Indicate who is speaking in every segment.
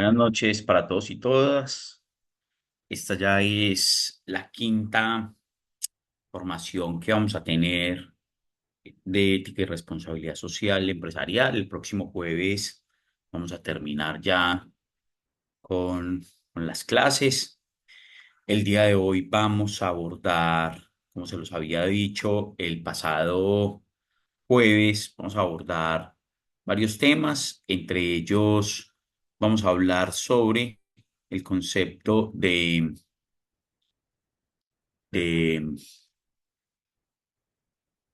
Speaker 1: Buenas noches para todos y todas. Esta ya es la quinta formación que vamos a tener de ética y responsabilidad social empresarial. El próximo jueves vamos a terminar ya con, con las clases. El día de hoy vamos a abordar, como se los había dicho, el pasado jueves, vamos a abordar varios temas. Entre ellos, vamos a hablar sobre el concepto de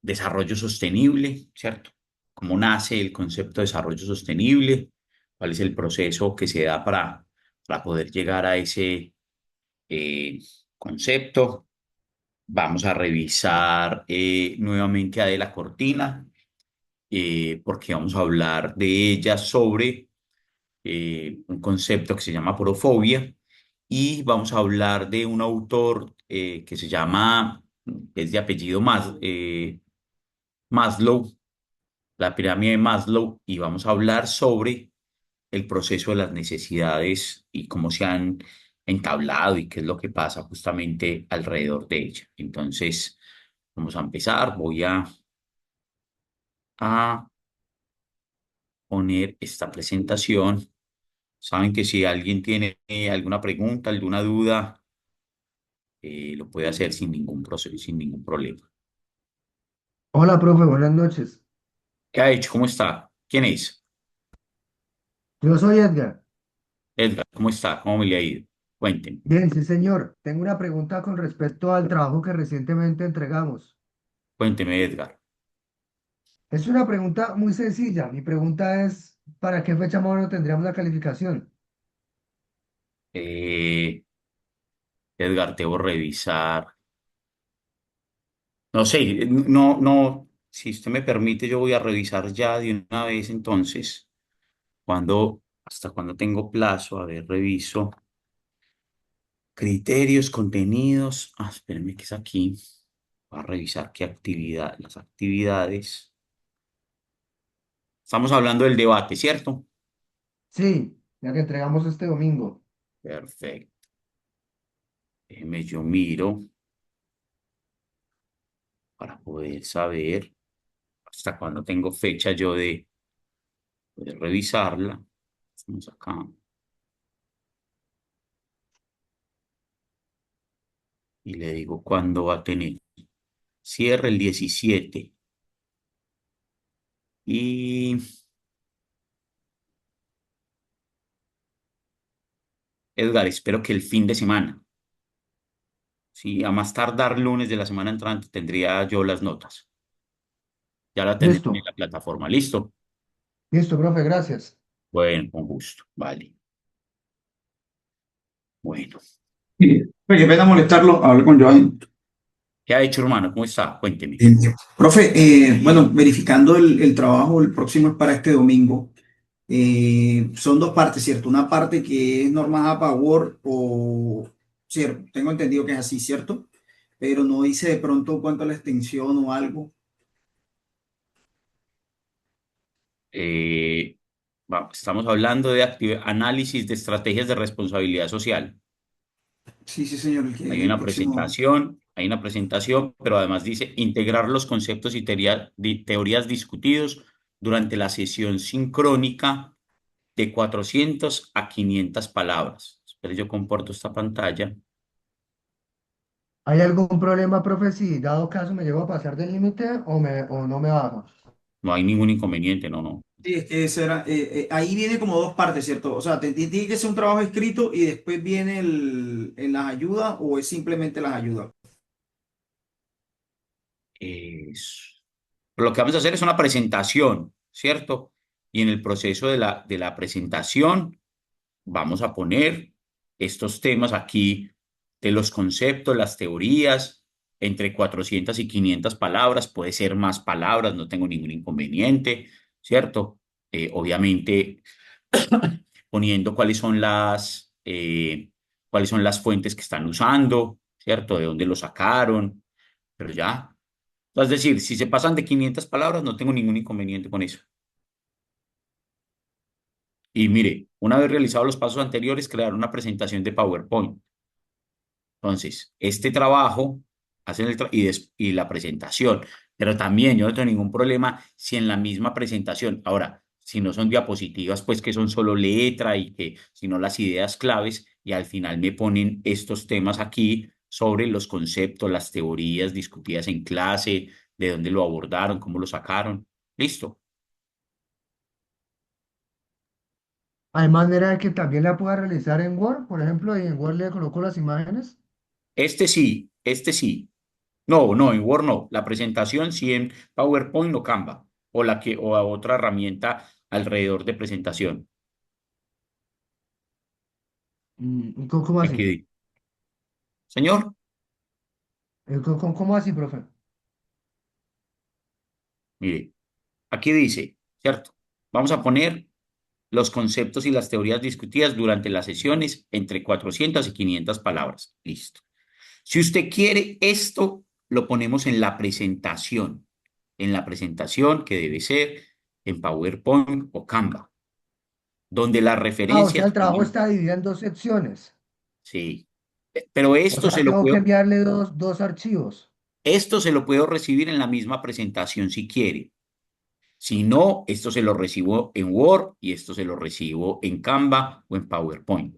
Speaker 1: desarrollo sostenible, ¿cierto? ¿Cómo nace el concepto de desarrollo sostenible? ¿Cuál es el proceso que se da para poder llegar a ese concepto? Vamos a revisar nuevamente a De la Cortina, porque vamos a hablar de ella sobre un concepto que se llama porofobia, y vamos a hablar de un autor que se llama, es de apellido Maslow, la pirámide de Maslow, y vamos a hablar sobre el proceso de las necesidades y cómo se han entablado y qué es lo que pasa justamente alrededor de ella. Entonces, vamos a empezar. Voy a poner esta presentación. Saben que si alguien tiene alguna pregunta, alguna duda, lo puede hacer sin ningún proceso, sin ningún problema.
Speaker 2: Hola, profe, buenas noches.
Speaker 1: ¿Qué ha hecho? ¿Cómo está? ¿Quién es?
Speaker 2: Yo soy Edgar.
Speaker 1: Edgar, ¿cómo está? ¿Cómo me le ha ido? Cuéntenme,
Speaker 2: Bien, sí, señor. Tengo una pregunta con respecto al trabajo que recientemente entregamos.
Speaker 1: cuénteme, Edgar.
Speaker 2: Es una pregunta muy sencilla. Mi pregunta es, ¿para qué fecha más o menos tendríamos la calificación?
Speaker 1: Eh, Edgar, debo revisar. No sé, no, si usted me permite, yo voy a revisar ya de una vez entonces, hasta cuando tengo plazo, a ver, reviso. Criterios, contenidos. Espérenme que es aquí. Voy a revisar qué actividad, las actividades. Estamos hablando del debate, ¿cierto?
Speaker 2: Sí, ya que entregamos este domingo.
Speaker 1: Perfecto. Déjeme yo miro para poder saber hasta cuándo tengo fecha yo de poder revisarla. Estamos acá y le digo cuándo va a tener. Cierre el 17. Y Edgar, espero que el fin de semana, si a más tardar lunes de la semana entrante, tendría yo las notas. Ya la tendré en
Speaker 2: Listo,
Speaker 1: la plataforma. ¿Listo?
Speaker 2: listo, profe, gracias.
Speaker 1: Bueno, con gusto. Vale. Bueno.
Speaker 3: Mire, qué pena molestarlo, hablo con Joan.
Speaker 1: ¿Qué ha hecho, hermano? ¿Cómo está? Cuénteme.
Speaker 3: Eh, Profe, bueno, verificando el trabajo, el próximo es para este domingo. Son dos partes, ¿cierto? Una parte que es normal a Power o, cierto, tengo entendido que es así, ¿cierto? Pero no dice de pronto cuánto es la extensión o algo.
Speaker 1: Estamos hablando de análisis de estrategias de responsabilidad social.
Speaker 3: Sí, sí, señor, el próximo.
Speaker 1: Hay una presentación, pero además dice integrar los conceptos y teorías discutidos durante la sesión sincrónica de 400 a 500 palabras. Espero yo comporto esta pantalla.
Speaker 2: ¿Hay algún problema, profe, si dado caso me llego a pasar del límite o no me bajo?
Speaker 1: No hay ningún inconveniente, no, no.
Speaker 3: Sí, es que ahí viene como dos partes, ¿cierto? O sea, tiene que ser un trabajo escrito y después viene las ayudas o es simplemente las ayudas.
Speaker 1: Es- Lo que vamos a hacer es una presentación, ¿cierto? Y en el proceso de la presentación vamos a poner estos temas aquí de los conceptos, las teorías, entre 400 y 500 palabras, puede ser más palabras, no tengo ningún inconveniente, ¿cierto? Obviamente poniendo cuáles son las fuentes que están usando, ¿cierto? De dónde lo sacaron, pero ya. Es decir, si se pasan de 500 palabras, no tengo ningún inconveniente con eso. Y mire, una vez realizados los pasos anteriores, crear una presentación de PowerPoint. Entonces, este trabajo, hacen y la presentación, pero también yo no tengo ningún problema si en la misma presentación, ahora, si no son diapositivas, pues que son solo letra y que, sino las ideas claves, y al final me ponen estos temas aquí sobre los conceptos, las teorías discutidas en clase, de dónde lo abordaron, cómo lo sacaron. Listo.
Speaker 2: Hay manera de que también la pueda realizar en Word, por ejemplo, y en Word le coloco las imágenes.
Speaker 1: Este sí, este sí. No, no, en Word no. La presentación sí en PowerPoint o Canva o a otra herramienta alrededor de presentación.
Speaker 2: ¿Cómo
Speaker 1: Aquí
Speaker 2: así?
Speaker 1: señor,
Speaker 2: ¿Cómo así, profe?
Speaker 1: mire, aquí dice, ¿cierto? Vamos a poner los conceptos y las teorías discutidas durante las sesiones entre 400 y 500 palabras. Listo. Si usted quiere esto, lo ponemos en la presentación que debe ser en PowerPoint o Canva, donde las
Speaker 2: Ah, o sea,
Speaker 1: referencias
Speaker 2: el trabajo
Speaker 1: también.
Speaker 2: está dividido en dos secciones.
Speaker 1: Sí. Pero
Speaker 2: O sea, tengo que enviarle dos archivos.
Speaker 1: esto se lo puedo recibir en la misma presentación si quiere. Si no, esto se lo recibo en Word y esto se lo recibo en Canva o en PowerPoint,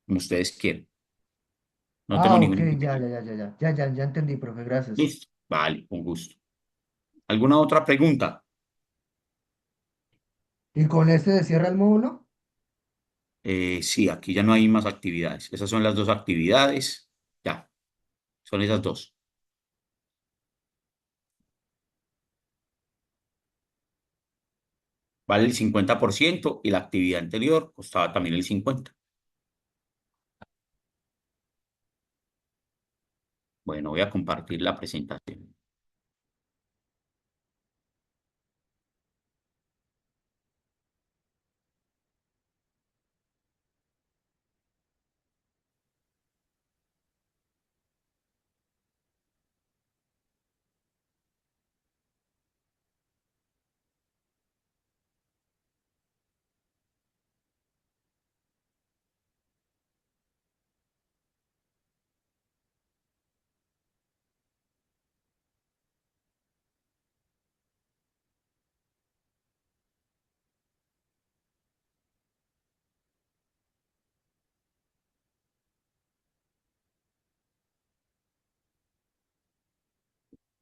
Speaker 1: como ustedes quieran. No tengo
Speaker 2: Ah, ok,
Speaker 1: ningún
Speaker 2: ya,
Speaker 1: inconveniente.
Speaker 2: ya, ya, ya, ya, ya, ya, ya entendí, profe, gracias.
Speaker 1: Listo. Vale, con gusto. ¿Alguna otra pregunta?
Speaker 2: ¿Y con este se cierra el módulo?
Speaker 1: Sí, aquí ya no hay más actividades. Esas son las dos actividades. Ya, son esas dos. Vale el 50% y la actividad anterior costaba también el 50%. Bueno, voy a compartir la presentación.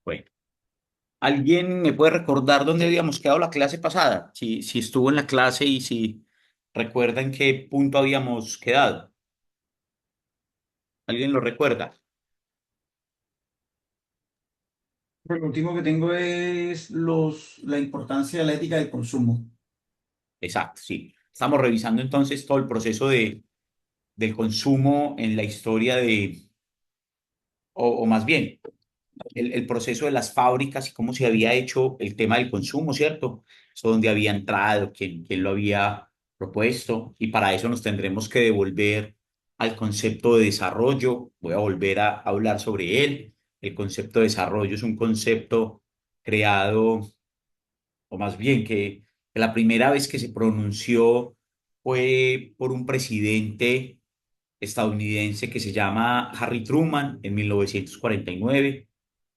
Speaker 1: Bueno, ¿alguien me puede recordar dónde habíamos quedado la clase pasada? Si estuvo en la clase y si recuerda en qué punto habíamos quedado. ¿Alguien lo recuerda?
Speaker 3: Lo último que tengo es la importancia de la ética del consumo.
Speaker 1: Exacto, sí. Estamos revisando entonces todo el proceso del consumo en la historia o más bien, el proceso de las fábricas y cómo se había hecho el tema del consumo, ¿cierto? Eso donde había entrado, quién lo había propuesto, y para eso nos tendremos que devolver al concepto de desarrollo. Voy a volver a hablar sobre él. El concepto de desarrollo es un concepto creado, o más bien que la primera vez que se pronunció fue por un presidente estadounidense que se llama Harry Truman en 1949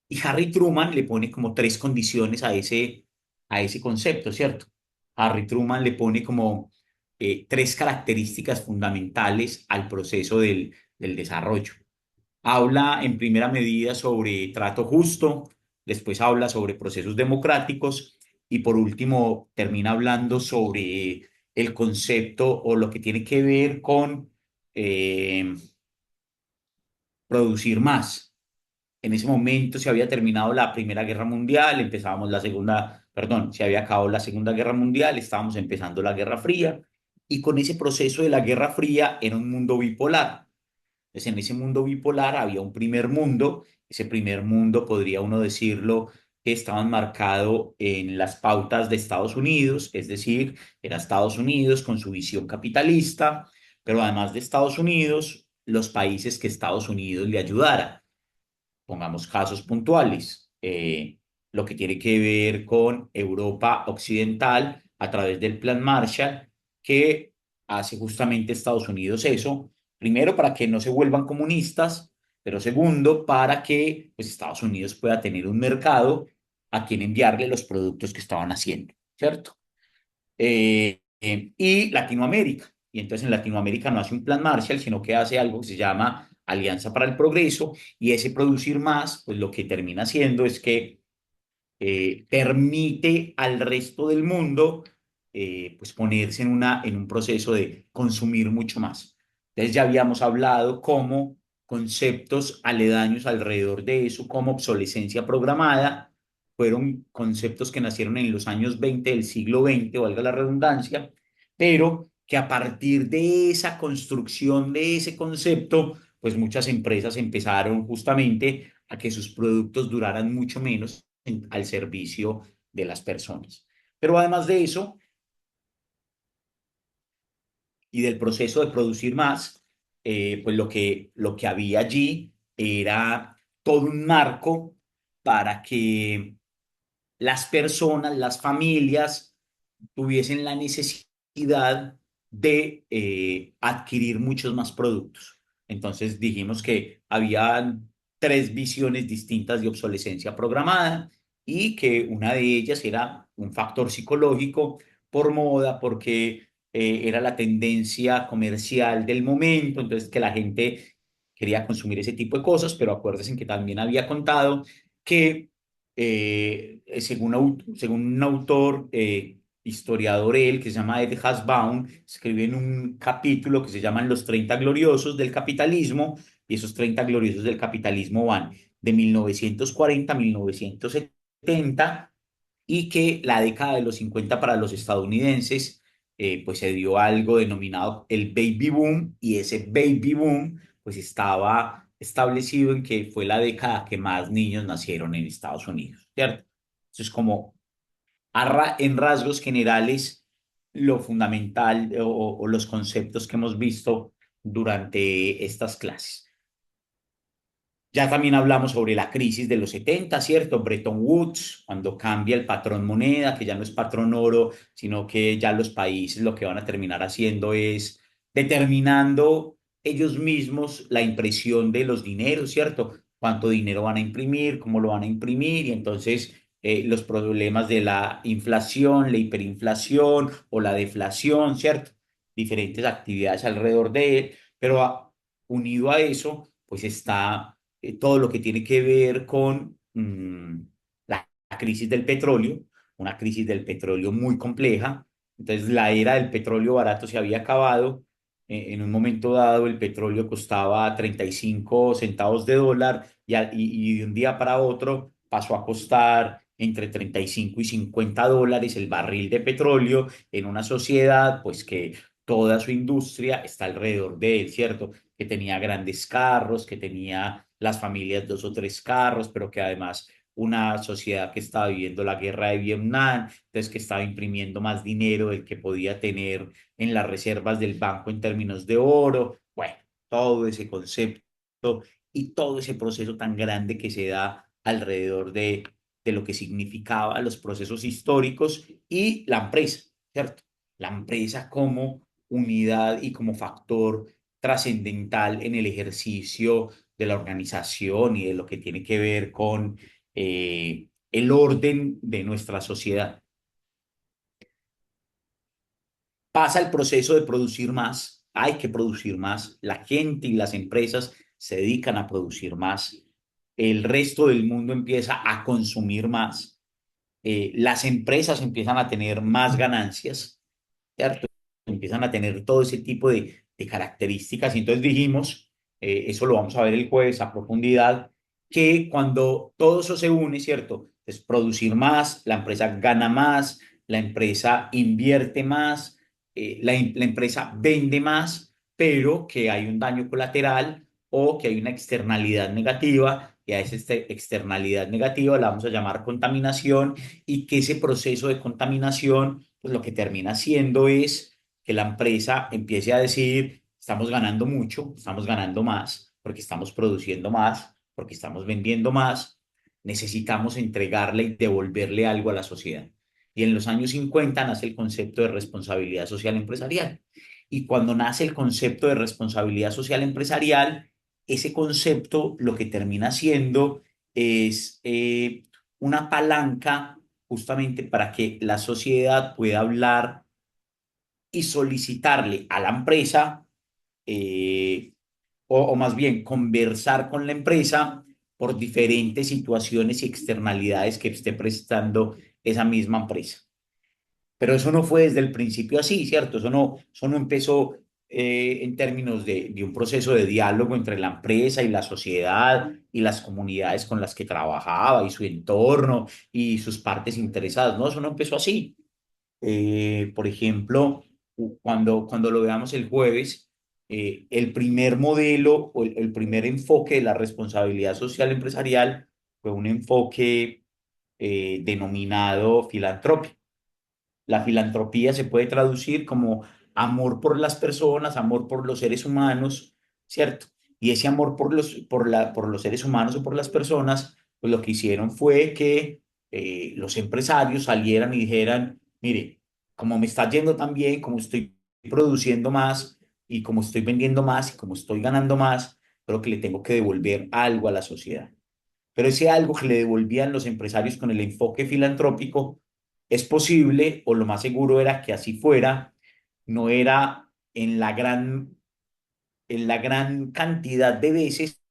Speaker 1: y Harry Truman le pone como tres condiciones a ese concepto, ¿cierto? Harry Truman le pone como tres características fundamentales al proceso del desarrollo. Habla en primera medida sobre trato justo, después habla sobre procesos democráticos y por último termina hablando sobre el concepto o lo que tiene que ver con eh, producir más. En ese momento se había terminado la Primera Guerra Mundial, empezábamos la Segunda, perdón, se había acabado la Segunda Guerra Mundial, estábamos empezando la Guerra Fría, y con ese proceso de la Guerra Fría era un mundo bipolar. Entonces, en ese mundo bipolar había un primer mundo, ese primer mundo podría uno decirlo que estaba enmarcado en las pautas de Estados Unidos, es decir, era Estados Unidos con su visión capitalista, pero además de Estados Unidos, los países que Estados Unidos le ayudara. Pongamos casos puntuales, lo que tiene que ver con Europa Occidental a través del Plan Marshall, que hace justamente Estados Unidos eso, primero para que no se vuelvan comunistas, pero segundo para que pues, Estados Unidos pueda tener un mercado a quien enviarle los productos que estaban haciendo, ¿cierto? Y Latinoamérica. Y entonces en Latinoamérica no hace un plan Marshall, sino que hace algo que se llama Alianza para el Progreso, y ese producir más, pues lo que termina haciendo es que permite al resto del mundo pues ponerse en un proceso de consumir mucho más. Entonces ya habíamos hablado como conceptos aledaños alrededor de eso, como obsolescencia programada, fueron conceptos que nacieron en los años 20 del siglo XX, valga la redundancia, pero que a partir de esa construcción de ese concepto, pues muchas empresas empezaron justamente a que sus productos duraran mucho menos al servicio de las personas. Pero además de eso, y del proceso de producir más, pues lo que había allí era todo un marco para que las personas, las familias, tuviesen la necesidad de adquirir muchos más productos. Entonces dijimos que había tres visiones distintas de obsolescencia programada y que una de ellas era un factor psicológico por moda, porque era la tendencia comercial del momento, entonces que la gente quería consumir ese tipo de cosas, pero acuérdense que también había contado que según un autor historiador, él, que se llama Ed Hobsbawm, escribe en un capítulo que se llaman Los 30 gloriosos del capitalismo, y esos 30 gloriosos del capitalismo van de 1940 a 1970, y que la década de los 50 para los estadounidenses, pues se dio algo denominado el baby boom, y ese baby boom pues estaba establecido en que fue la década que más niños nacieron en Estados Unidos, ¿cierto? Eso es como en rasgos generales lo fundamental o los conceptos que hemos visto durante estas clases. Ya también hablamos sobre la crisis de los 70, ¿cierto? Bretton Woods, cuando cambia el patrón moneda, que ya no es patrón oro, sino que ya los países lo que van a terminar haciendo es determinando ellos mismos la impresión de los dineros, ¿cierto? Cuánto dinero van a imprimir, cómo lo van a imprimir, y entonces los problemas de la inflación, la hiperinflación o la deflación, ¿cierto? Diferentes actividades alrededor de él, pero unido a eso, pues está todo lo que tiene que ver con la crisis del petróleo, una crisis del petróleo muy compleja. Entonces, la era del petróleo barato se había acabado. En un momento dado, el petróleo costaba 35 centavos de dólar y de un día para otro pasó a costar entre 35 y 50 dólares el barril de petróleo en una sociedad pues que toda su industria está alrededor de él, ¿cierto? Que tenía grandes carros, que tenía las familias dos o tres carros, pero que además una sociedad que estaba viviendo la guerra de Vietnam, entonces que estaba imprimiendo más dinero del que podía tener en las reservas del banco en términos de oro. Bueno, todo ese concepto y todo ese proceso tan grande que se da alrededor de lo que significaba los procesos históricos y la empresa, ¿cierto? La empresa como unidad y como factor trascendental en el ejercicio de la organización y de lo que tiene que ver con el orden de nuestra sociedad. Pasa el proceso de producir más, hay que producir más, la gente y las empresas se dedican a producir más, el resto del mundo empieza a consumir más, las empresas empiezan a tener más ganancias, ¿cierto? Empiezan a tener todo ese tipo de características. Y entonces dijimos, eso lo vamos a ver el jueves a profundidad, que cuando todo eso se une, ¿cierto? Es producir más, la empresa gana más, la empresa invierte más, la empresa vende más, pero que hay un daño colateral o que hay una externalidad negativa, y a esa externalidad negativa la vamos a llamar contaminación, y que ese proceso de contaminación pues lo que termina haciendo es que la empresa empiece a decir, estamos ganando mucho, estamos ganando más, porque estamos produciendo más, porque estamos vendiendo más, necesitamos entregarle y devolverle algo a la sociedad. Y en los años 50 nace el concepto de responsabilidad social empresarial. Y cuando nace el concepto de responsabilidad social empresarial, ese concepto lo que termina siendo es una palanca justamente para que la sociedad pueda hablar y solicitarle a la empresa, eh, o más bien conversar con la empresa por diferentes situaciones y externalidades que esté prestando esa misma empresa. Pero eso no fue desde el principio así, ¿cierto? Eso no empezó en términos de un proceso de diálogo entre la empresa y la sociedad y las comunidades con las que trabajaba y su entorno y sus partes interesadas. No, eso no empezó así. Por ejemplo, cuando lo veamos el jueves, el primer modelo o el primer enfoque de la responsabilidad social empresarial fue un enfoque denominado filantrópico. La filantropía se puede traducir como amor por las personas, amor por los seres humanos, ¿cierto? Y ese amor por los seres humanos o por las personas, pues lo que hicieron fue que los empresarios salieran y dijeran, mire, como me está yendo tan bien, como estoy produciendo más y como estoy vendiendo más y como estoy ganando más, creo que le tengo que devolver algo a la sociedad. Pero ese algo que le devolvían los empresarios con el enfoque filantrópico es posible, o lo más seguro era que así fuera, no era en la gran cantidad de veces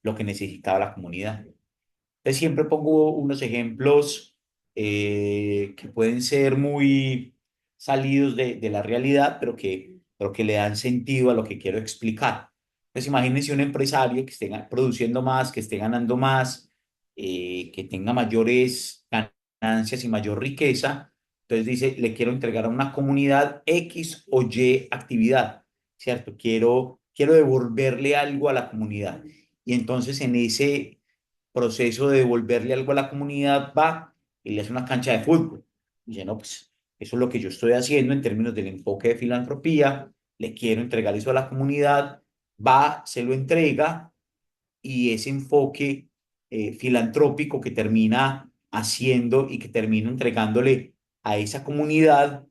Speaker 1: lo que necesitaba la comunidad. Entonces siempre pongo unos ejemplos que pueden ser muy salidos de la realidad, pero que le dan sentido a lo que quiero explicar. Entonces imagínense un empresario que esté produciendo más, que esté ganando más, que tenga mayores ganancias y mayor riqueza. Entonces dice, le quiero entregar a una comunidad X o Y actividad, ¿cierto? Quiero devolverle algo a la comunidad. Y entonces en ese proceso de devolverle algo a la comunidad, va y le hace una cancha de fútbol. Y dice, no, pues eso es lo que yo estoy haciendo en términos del enfoque de filantropía, le quiero entregar eso a la comunidad, va, se lo entrega y ese enfoque filantrópico que termina haciendo y que termina entregándole a esa comunidad,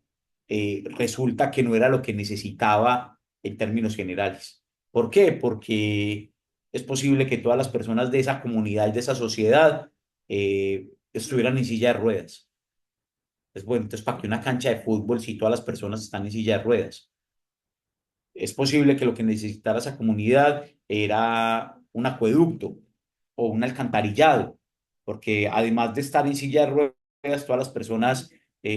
Speaker 1: resulta que no era lo que necesitaba en términos generales. ¿Por qué? Porque es posible que todas las personas de esa comunidad y de esa sociedad estuvieran en silla de ruedas. Es bueno, entonces, ¿para qué una cancha de fútbol si todas las personas están en silla de ruedas? Es posible que lo que necesitara esa comunidad era un acueducto o un alcantarillado, porque además de estar en silla de ruedas, todas las personas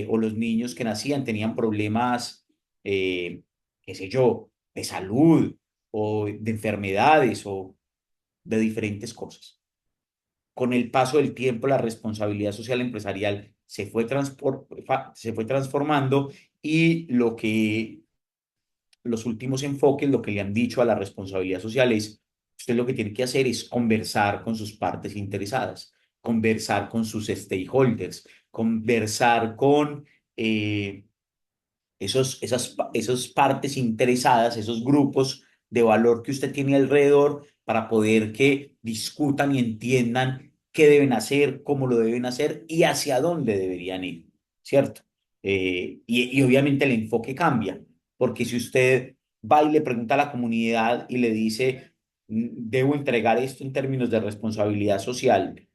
Speaker 1: o los niños que nacían tenían problemas, eh, qué sé yo, de salud o de enfermedades o de diferentes cosas. Con el paso del tiempo, la responsabilidad social empresarial se fue transformando y los últimos enfoques, lo que le han dicho a la responsabilidad social es, usted lo que tiene que hacer es conversar con sus partes interesadas, conversar con sus stakeholders, conversar con esas partes interesadas, esos grupos de valor que usted tiene alrededor para poder que discutan y entiendan qué deben hacer, cómo lo deben hacer y hacia dónde deberían ir, ¿cierto? Y obviamente el enfoque cambia, porque si usted va y le pregunta a la comunidad y le dice, debo entregar esto en términos de responsabilidad social,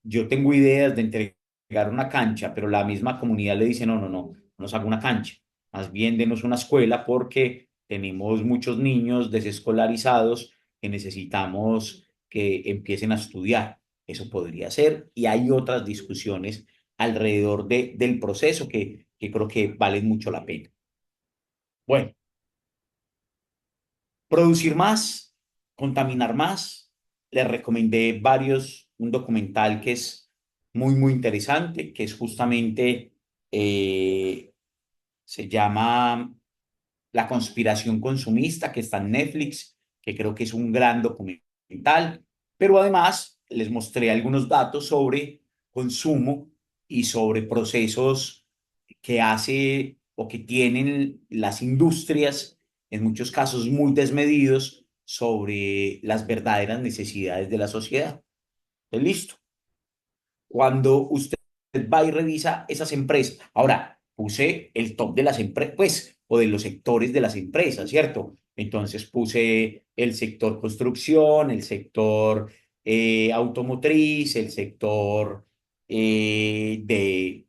Speaker 1: yo tengo ideas de entregar una cancha, pero la misma comunidad le dice, no, no, no nos haga una cancha, más bien denos una escuela porque tenemos muchos niños desescolarizados que necesitamos que empiecen a estudiar. Eso podría ser, y hay otras discusiones alrededor del proceso que creo que valen mucho la pena. Bueno, producir más, contaminar más. Les recomendé un documental que es muy, muy interesante, que es justamente, se llama La conspiración consumista, que está en Netflix, que creo que es un gran documental, pero además les mostré algunos datos sobre consumo y sobre procesos que hace o que tienen las industrias, en muchos casos muy desmedidos, sobre las verdaderas necesidades de la sociedad. Entonces, listo. Cuando usted va y revisa esas empresas, ahora puse el top de las empresas, pues o de los sectores de las empresas, ¿cierto? Entonces puse el sector construcción, el sector automotriz, el sector de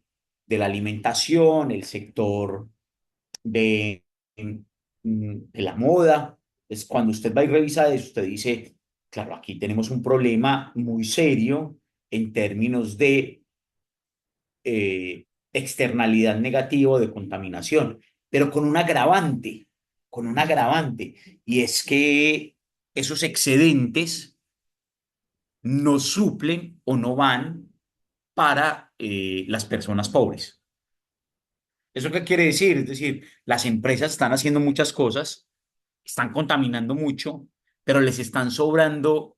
Speaker 1: la alimentación, el sector de, de la moda. Es cuando usted va y revisa eso, usted dice, claro, aquí tenemos un problema muy serio en términos de externalidad negativa de contaminación, pero con un agravante, y es que esos excedentes no suplen o no van para las personas pobres. ¿Eso qué quiere decir? Es decir, las empresas están haciendo muchas cosas, están contaminando mucho, pero les están sobrando,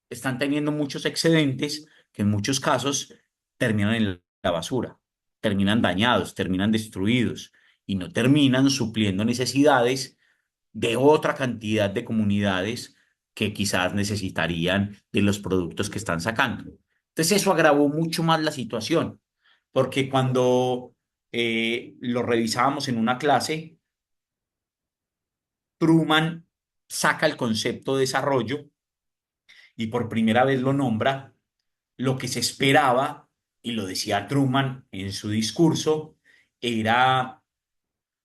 Speaker 1: están teniendo muchos excedentes que en muchos casos terminan en la basura, terminan dañados, terminan destruidos y no terminan supliendo necesidades de otra cantidad de comunidades que quizás necesitarían de los productos que están sacando. Entonces eso agravó mucho más la situación, porque cuando lo revisábamos en una clase, Truman saca el concepto de desarrollo y por primera vez lo nombra. Lo que se esperaba, y lo decía Truman en su discurso, era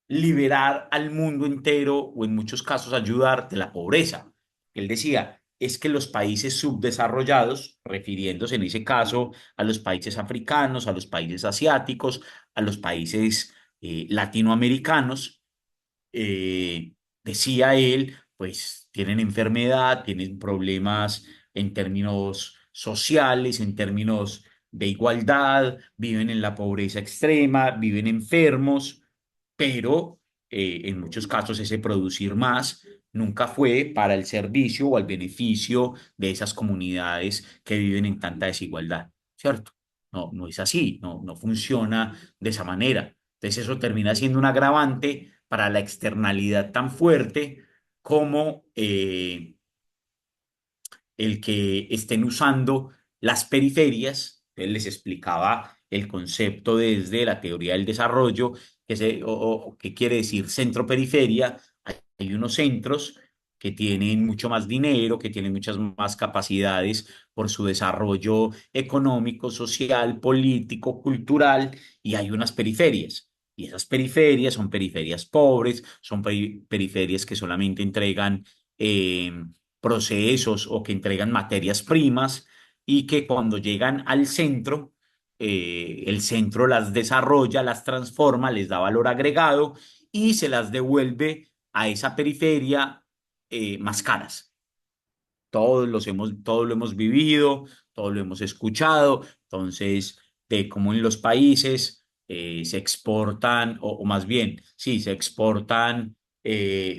Speaker 1: liberar al mundo entero o en muchos casos ayudar de la pobreza. Él decía, es que los países subdesarrollados, refiriéndose en ese caso a los países africanos, a los países asiáticos, a los países latinoamericanos, decía él, pues tienen enfermedad, tienen problemas en términos sociales, en términos de igualdad, viven en la pobreza extrema, viven enfermos, pero en muchos casos ese producir más nunca fue para el servicio o al beneficio de esas comunidades que viven en tanta desigualdad, ¿cierto? No, no es así, no, no funciona de esa manera. Entonces eso termina siendo un agravante para la externalidad tan fuerte como el que estén usando las periferias. Él les explicaba el concepto desde la teoría del desarrollo, que quiere decir centro-periferia. Hay unos centros que tienen mucho más dinero, que tienen muchas más capacidades por su desarrollo económico, social, político, cultural, y hay unas periferias. Y esas periferias son periferias pobres, son periferias que solamente entregan procesos o que entregan materias primas y que cuando llegan al centro, el centro las desarrolla, las transforma, les da valor agregado y se las devuelve a esa periferia más caras. Todos lo hemos vivido, todos lo hemos escuchado, entonces, de cómo en los países se exportan, o más bien, sí, se exportan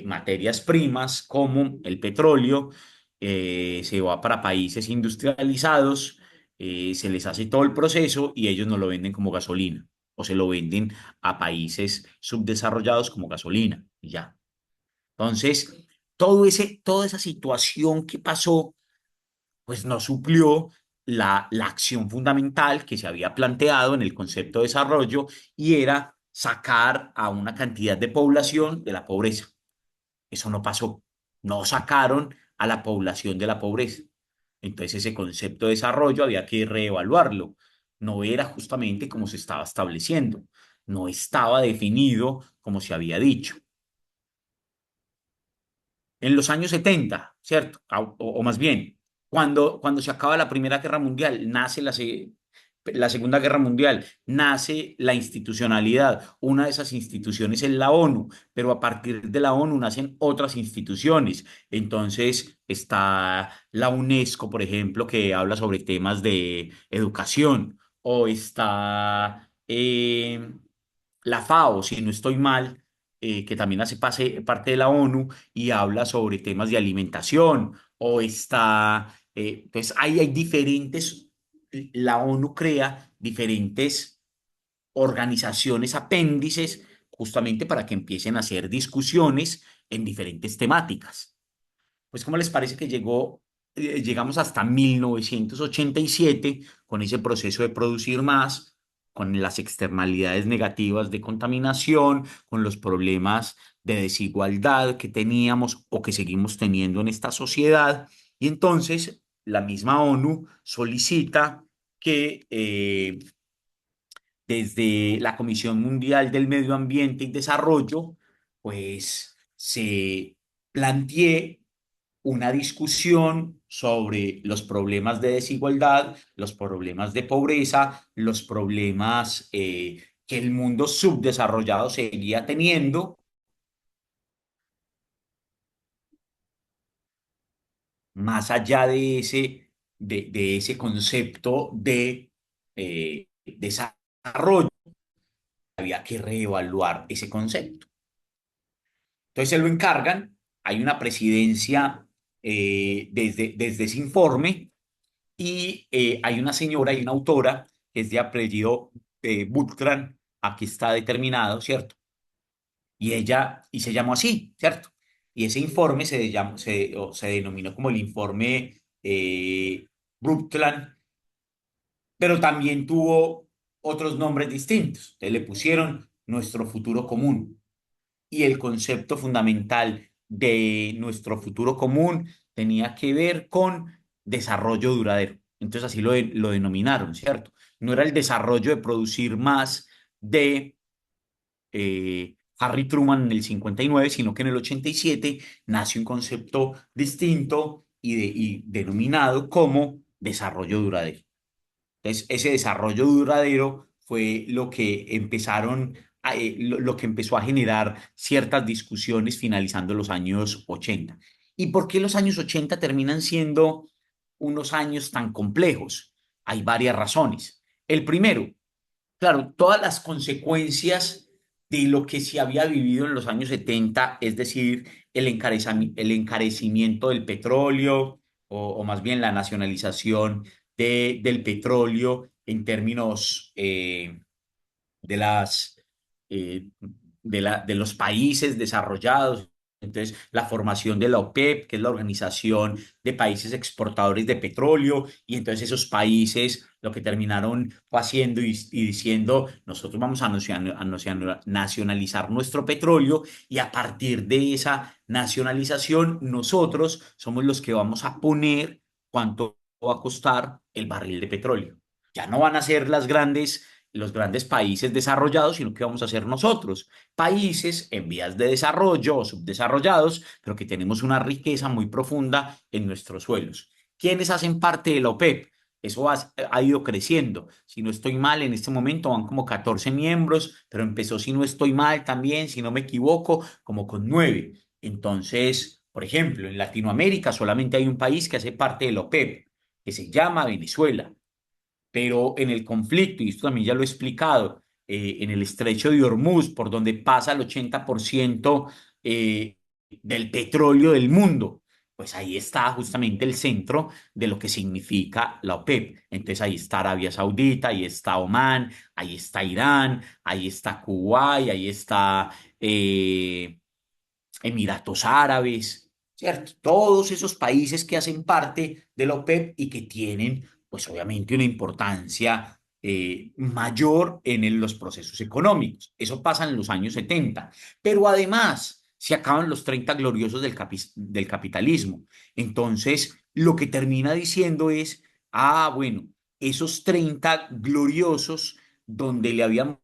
Speaker 1: materias primas como el petróleo, se va para países industrializados, se les hace todo el proceso y ellos no lo venden como gasolina, o se lo venden a países subdesarrollados como gasolina, y ya. Entonces, toda esa situación que pasó, pues no suplió la acción fundamental que se había planteado en el concepto de desarrollo y era sacar a una cantidad de población de la pobreza. Eso no pasó. No sacaron a la población de la pobreza. Entonces ese concepto de desarrollo había que reevaluarlo. No era justamente como se estaba estableciendo. No estaba definido como se había dicho. En los años 70, ¿cierto? O más bien, cuando se acaba la Primera Guerra Mundial, nace la Segunda Guerra Mundial, nace la institucionalidad. Una de esas instituciones es la ONU, pero a partir de la ONU nacen otras instituciones. Entonces está la UNESCO, por ejemplo, que habla sobre temas de educación, o está la FAO, si no estoy mal, que también hace parte de la ONU y habla sobre temas de alimentación, o está, entonces hay diferentes, la ONU crea diferentes organizaciones apéndices justamente para que empiecen a hacer discusiones en diferentes temáticas. Pues, ¿cómo les parece que llegamos hasta 1987 con ese proceso de producir más? con las externalidades negativas de contaminación, con los problemas de desigualdad que teníamos o que seguimos teniendo en esta sociedad. Y entonces la misma ONU solicita que desde la Comisión Mundial del Medio Ambiente y Desarrollo, pues se plantee una discusión sobre los problemas de desigualdad, los problemas de pobreza, los problemas que el mundo subdesarrollado seguía teniendo, más allá de ese concepto de desarrollo, había que reevaluar ese concepto. Entonces se lo encargan, hay una presidencia desde ese informe y hay una señora y una autora que es de apellido Buttran, aquí está determinado, ¿cierto? Y ella, y se llamó así, ¿cierto? Y ese informe se denominó como el informe Brundtland, pero también tuvo otros nombres distintos. Entonces le pusieron Nuestro Futuro Común. Y el concepto fundamental de nuestro futuro común tenía que ver con desarrollo duradero. Entonces así lo denominaron, ¿cierto? No era el desarrollo de producir más de Harry Truman en el 59, sino que en el 87 nace un concepto distinto y denominado como desarrollo duradero. Entonces, ese desarrollo duradero fue lo que empezó a generar ciertas discusiones finalizando los años 80. ¿Y por qué los años 80 terminan siendo unos años tan complejos? Hay varias razones. El primero, claro, todas las consecuencias de lo que se había vivido en los años 70, es decir, el encarecimiento del petróleo o más bien la nacionalización del petróleo en términos de las eh, de los países desarrollados. Entonces, la formación de la OPEP, que es la Organización de Países Exportadores de Petróleo, y entonces esos países lo que terminaron haciendo y diciendo, nosotros vamos a nacionalizar nuestro petróleo y a partir de esa nacionalización, nosotros somos los que vamos a poner cuánto va a costar el barril de petróleo. Ya no van a ser los grandes países desarrollados, sino que vamos a ser nosotros, países en vías de desarrollo o subdesarrollados, pero que tenemos una riqueza muy profunda en nuestros suelos. ¿Quiénes hacen parte de la OPEP? Eso ha ido creciendo. Si no estoy mal, en este momento van como 14 miembros, pero empezó, si no estoy mal también, si no me equivoco, como con 9. Entonces, por ejemplo, en Latinoamérica solamente hay un país que hace parte de la OPEP, que se llama Venezuela, pero en el conflicto, y esto también ya lo he explicado, en el estrecho de Hormuz, por donde pasa el 80% del petróleo del mundo, pues ahí está justamente el centro de lo que significa la OPEP. Entonces ahí está Arabia Saudita, ahí está Omán, ahí está Irán, ahí está Kuwait, ahí está Emiratos Árabes, ¿cierto? Todos esos países que hacen parte de la OPEP y que tienen, pues obviamente, una importancia mayor en los procesos económicos. Eso pasa en los años 70. Pero además se acaban los 30 gloriosos del capitalismo. Entonces, lo que termina diciendo es, bueno, esos 30 gloriosos donde le habíamos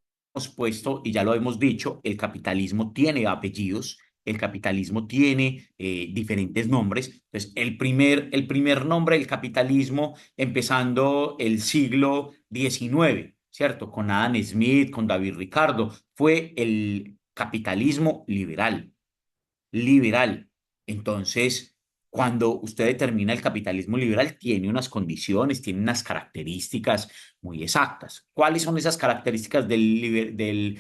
Speaker 1: puesto, y ya lo hemos dicho, el capitalismo tiene apellidos, el capitalismo tiene diferentes nombres. Entonces, el primer nombre del capitalismo, empezando el siglo XIX, ¿cierto? Con Adam Smith, con David Ricardo, fue el capitalismo liberal, liberal. Entonces, cuando usted determina el capitalismo liberal, tiene unas condiciones, tiene unas características muy exactas. ¿Cuáles son esas características del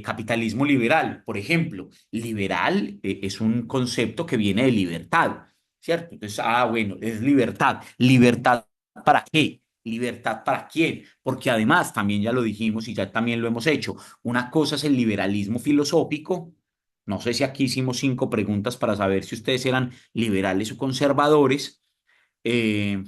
Speaker 1: capitalismo liberal? Por ejemplo, liberal es un concepto que viene de libertad, ¿cierto? Entonces, bueno, es libertad. ¿Libertad para qué? ¿Libertad para quién? Porque además, también ya lo dijimos y ya también lo hemos hecho, una cosa es el liberalismo filosófico. No sé si aquí hicimos 5 preguntas para saber si ustedes eran liberales o conservadores. Eh,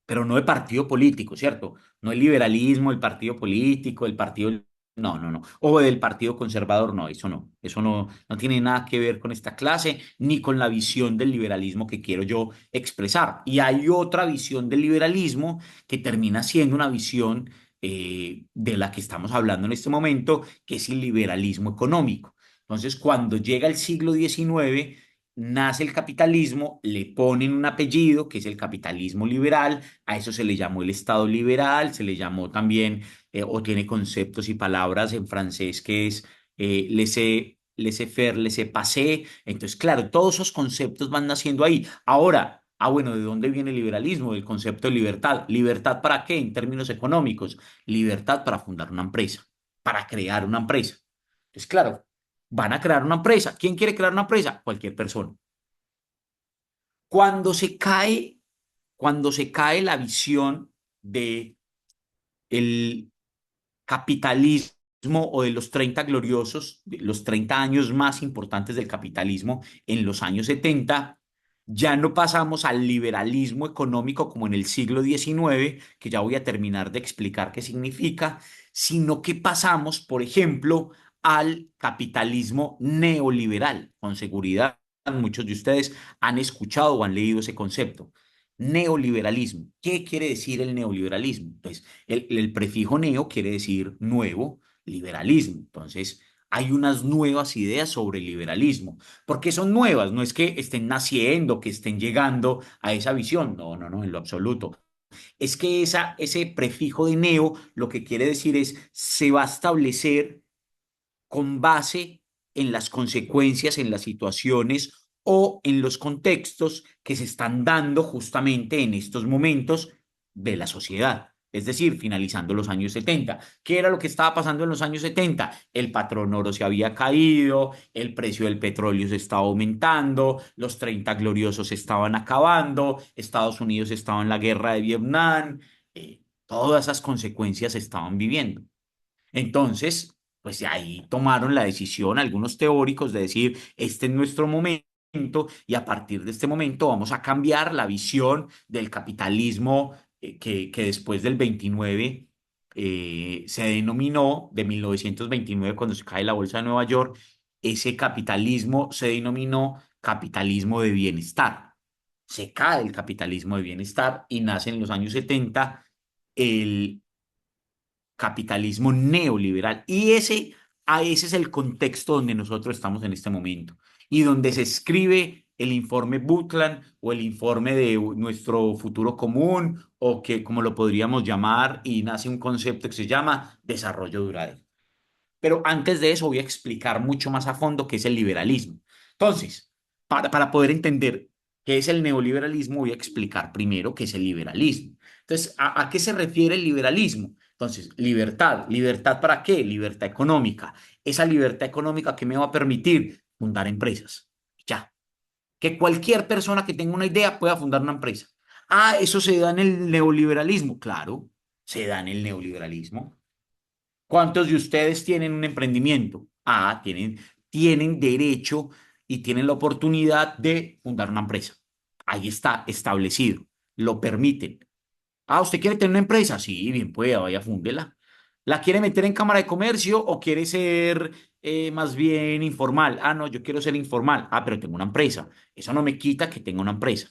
Speaker 1: pero no de partido político, ¿cierto? No el liberalismo, el partido político, el partido... No, no, no. O del partido conservador, no, eso no. Eso no, no tiene nada que ver con esta clase ni con la visión del liberalismo que quiero yo expresar. Y hay otra visión del liberalismo que termina siendo una visión de la que estamos hablando en este momento, que es el liberalismo económico. Entonces, cuando llega el siglo XIX, nace el capitalismo, le ponen un apellido que es el capitalismo liberal, a eso se le llamó el Estado liberal, se le llamó también, o tiene conceptos y palabras en francés que es laissez-faire, laissez-passer. Entonces, claro, todos esos conceptos van naciendo ahí. Ahora, bueno, ¿de dónde viene el liberalismo? Del concepto de libertad. ¿Libertad para qué? En términos económicos. Libertad para fundar una empresa, para crear una empresa. Entonces, claro, van a crear una empresa. ¿Quién quiere crear una empresa? Cualquier persona. Cuando se cae, cuando se cae la visión de el capitalismo o de los 30 gloriosos, de los 30 años más importantes del capitalismo en los años 70, ya no pasamos al liberalismo económico como en el siglo XIX, que ya voy a terminar de explicar qué significa, sino que pasamos, por ejemplo, al capitalismo neoliberal. Con seguridad, muchos de ustedes han escuchado o han leído ese concepto. Neoliberalismo. ¿Qué quiere decir el neoliberalismo? Pues el prefijo neo quiere decir nuevo, liberalismo. Entonces, hay unas nuevas ideas sobre el liberalismo. ¿Por qué son nuevas? No es que estén naciendo, que estén llegando a esa visión. No, no, no, en lo absoluto. Es que ese prefijo de neo lo que quiere decir es se va a establecer con base en las consecuencias, en las situaciones o en los contextos que se están dando justamente en estos momentos de la sociedad. Es decir, finalizando los años 70. ¿Qué era lo que estaba pasando en los años 70? El patrón oro se había caído, el precio del petróleo se estaba aumentando, los 30 gloriosos se estaban acabando, Estados Unidos estaba en la guerra de Vietnam, todas esas consecuencias se estaban viviendo. Entonces, pues de ahí tomaron la decisión algunos teóricos de decir, este es nuestro momento y a partir de este momento vamos a cambiar la visión del capitalismo que después del 29 se denominó, de 1929 cuando se cae la bolsa de Nueva York, ese capitalismo se denominó capitalismo de bienestar. Se cae el capitalismo de bienestar y nace en los años 70 el capitalismo neoliberal. Y ese es el contexto donde nosotros estamos en este momento y donde se escribe el informe Butland o el informe de nuestro futuro común o que como lo podríamos llamar y nace un concepto que se llama desarrollo duradero. Pero antes de eso voy a explicar mucho más a fondo qué es el liberalismo. Entonces, para poder entender qué es el neoliberalismo, voy a explicar primero qué es el liberalismo. Entonces, ¿a qué se refiere el liberalismo? Entonces, libertad. ¿Libertad para qué? Libertad económica. Esa libertad económica que me va a permitir fundar empresas. Ya. Que cualquier persona que tenga una idea pueda fundar una empresa. Ah, eso se da en el neoliberalismo. Claro, se da en el neoliberalismo. ¿Cuántos de ustedes tienen un emprendimiento? Tienen derecho y tienen la oportunidad de fundar una empresa. Ahí está establecido. Lo permiten. Ah, ¿usted quiere tener una empresa? Sí, bien pueda, vaya, fúndela. ¿La quiere meter en Cámara de Comercio o quiere ser más bien informal? Ah, no, yo quiero ser informal. Ah, pero tengo una empresa. Eso no me quita que tenga una empresa.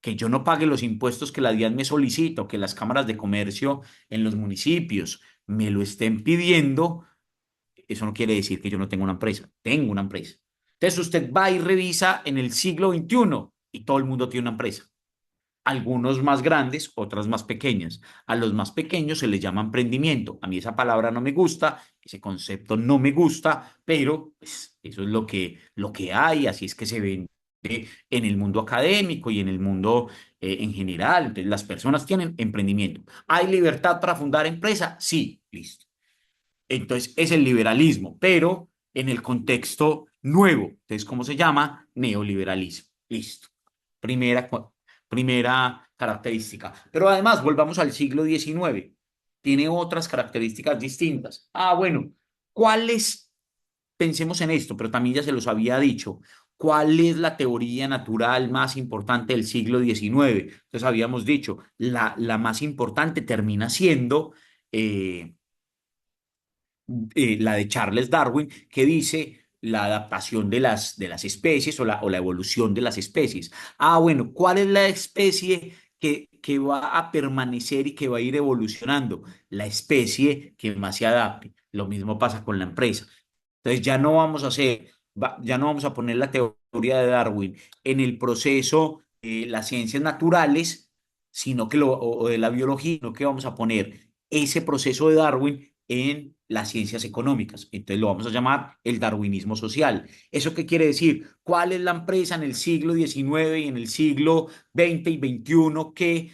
Speaker 1: Que yo no pague los impuestos que la DIAN me solicita o que las cámaras de comercio en los municipios me lo estén pidiendo, eso no quiere decir que yo no tenga una empresa. Tengo una empresa. Entonces usted va y revisa en el siglo XXI y todo el mundo tiene una empresa. Algunos más grandes, otras más pequeñas. A los más pequeños se les llama emprendimiento. A mí esa palabra no me gusta, ese concepto no me gusta, pero pues, eso es lo que hay, así es que se vende en el mundo académico y en el mundo en general. Entonces, las personas tienen emprendimiento. ¿Hay libertad para fundar empresa? Sí, listo. Entonces, es el liberalismo, pero en el contexto nuevo. Entonces, ¿cómo se llama? Neoliberalismo. Listo. Primera, primera característica. Pero además, volvamos al siglo XIX. Tiene otras características distintas. Ah, bueno, ¿cuáles? pensemos en esto, pero también ya se los había dicho. ¿Cuál es la teoría natural más importante del siglo XIX? Entonces habíamos dicho, la más importante termina siendo eh, la de Charles Darwin, que dice la adaptación de las especies o la evolución de las especies. Ah, bueno, ¿cuál es la especie que va a permanecer y que va a ir evolucionando? La especie que más se adapte. Lo mismo pasa con la empresa. Entonces ya no vamos a hacer, ya no vamos a poner la teoría de Darwin en el proceso de las ciencias naturales, sino que o de la biología, sino que vamos a poner ese proceso de Darwin en las ciencias económicas. Entonces lo vamos a llamar el darwinismo social. ¿Eso qué quiere decir? ¿Cuál es la empresa en el siglo XIX y en el siglo XX y XXI que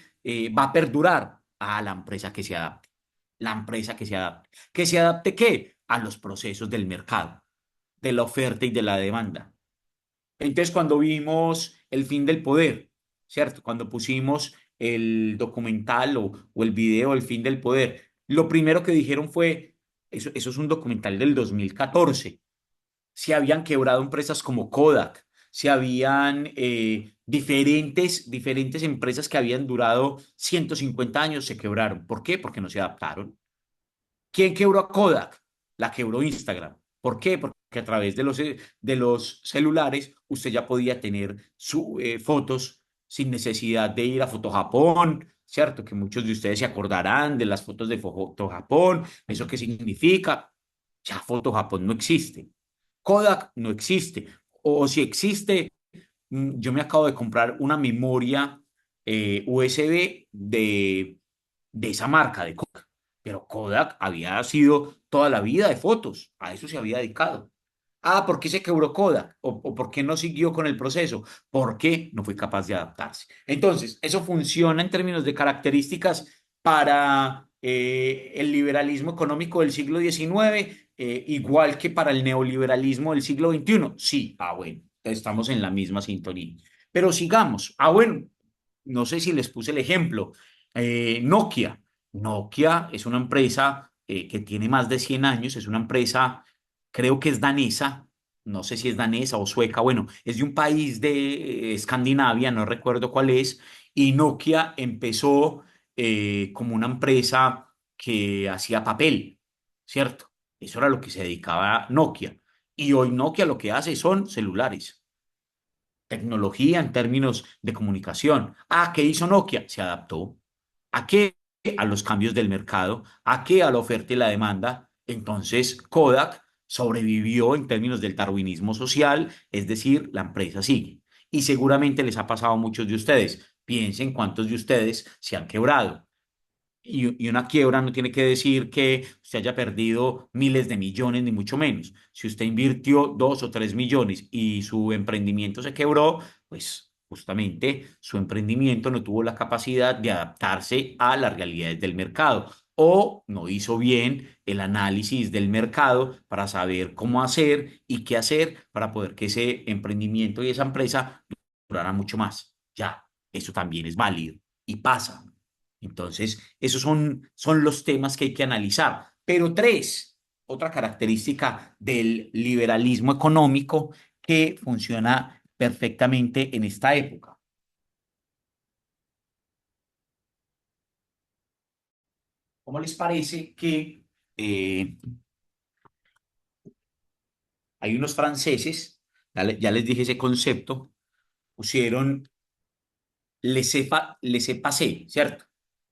Speaker 1: va a perdurar? A la empresa que se adapte. La empresa que se adapte. ¿Que se adapte qué? A los procesos del mercado, de la oferta y de la demanda. Entonces, cuando vimos El fin del poder, ¿cierto? Cuando pusimos el documental o el video El fin del poder, lo primero que dijeron fue, eso es un documental del 2014, se habían quebrado empresas como Kodak, se habían diferentes empresas que habían durado 150 años, se quebraron. ¿Por qué? Porque no se adaptaron. ¿Quién quebró a Kodak? La quebró Instagram. ¿Por qué? Porque a través de los celulares usted ya podía tener fotos sin necesidad de ir a Fotojapón, ¿cierto? Que muchos de ustedes se acordarán de las fotos de Fotojapón. ¿Eso qué significa? Ya Fotojapón no existe. Kodak no existe. O si existe, yo me acabo de comprar una memoria USB de esa marca, de Kodak. Pero Kodak había sido toda la vida de fotos, a eso se había dedicado. Ah, ¿por qué se quebró Kodak? O por qué no siguió con el proceso? Porque no fue capaz de adaptarse. Entonces, eso funciona en términos de características para el liberalismo económico del siglo XIX, igual que para el neoliberalismo del siglo XXI. Sí, ah, bueno, estamos en la misma sintonía. Pero sigamos. Ah, bueno, no sé si les puse el ejemplo. Nokia. Nokia es una empresa que tiene más de 100 años, es una empresa, creo que es danesa, no sé si es danesa o sueca, bueno, es de un país de Escandinavia, no recuerdo cuál es, y Nokia empezó como una empresa que hacía papel, ¿cierto? Eso era lo que se dedicaba Nokia. Y hoy Nokia lo que hace son celulares, tecnología en términos de comunicación. Ah, ¿qué hizo Nokia? Se adaptó. ¿A qué? A los cambios del mercado. ¿A qué? A la oferta y la demanda. Entonces, Kodak sobrevivió en términos del darwinismo social, es decir, la empresa sigue. Y seguramente les ha pasado a muchos de ustedes. Piensen cuántos de ustedes se han quebrado. Y una quiebra no tiene que decir que usted haya perdido miles de millones, ni mucho menos. Si usted invirtió 2 o 3 millones y su emprendimiento se quebró, pues justamente su emprendimiento no tuvo la capacidad de adaptarse a las realidades del mercado o no hizo bien el análisis del mercado para saber cómo hacer y qué hacer para poder que ese emprendimiento y esa empresa durara mucho más. Ya, eso también es válido y pasa. Entonces, esos son los temas que hay que analizar. Pero tres, otra característica del liberalismo económico que funciona perfectamente en esta época. ¿Cómo les parece que hay unos franceses, ya les dije ese concepto, pusieron laissez-passer, ¿cierto?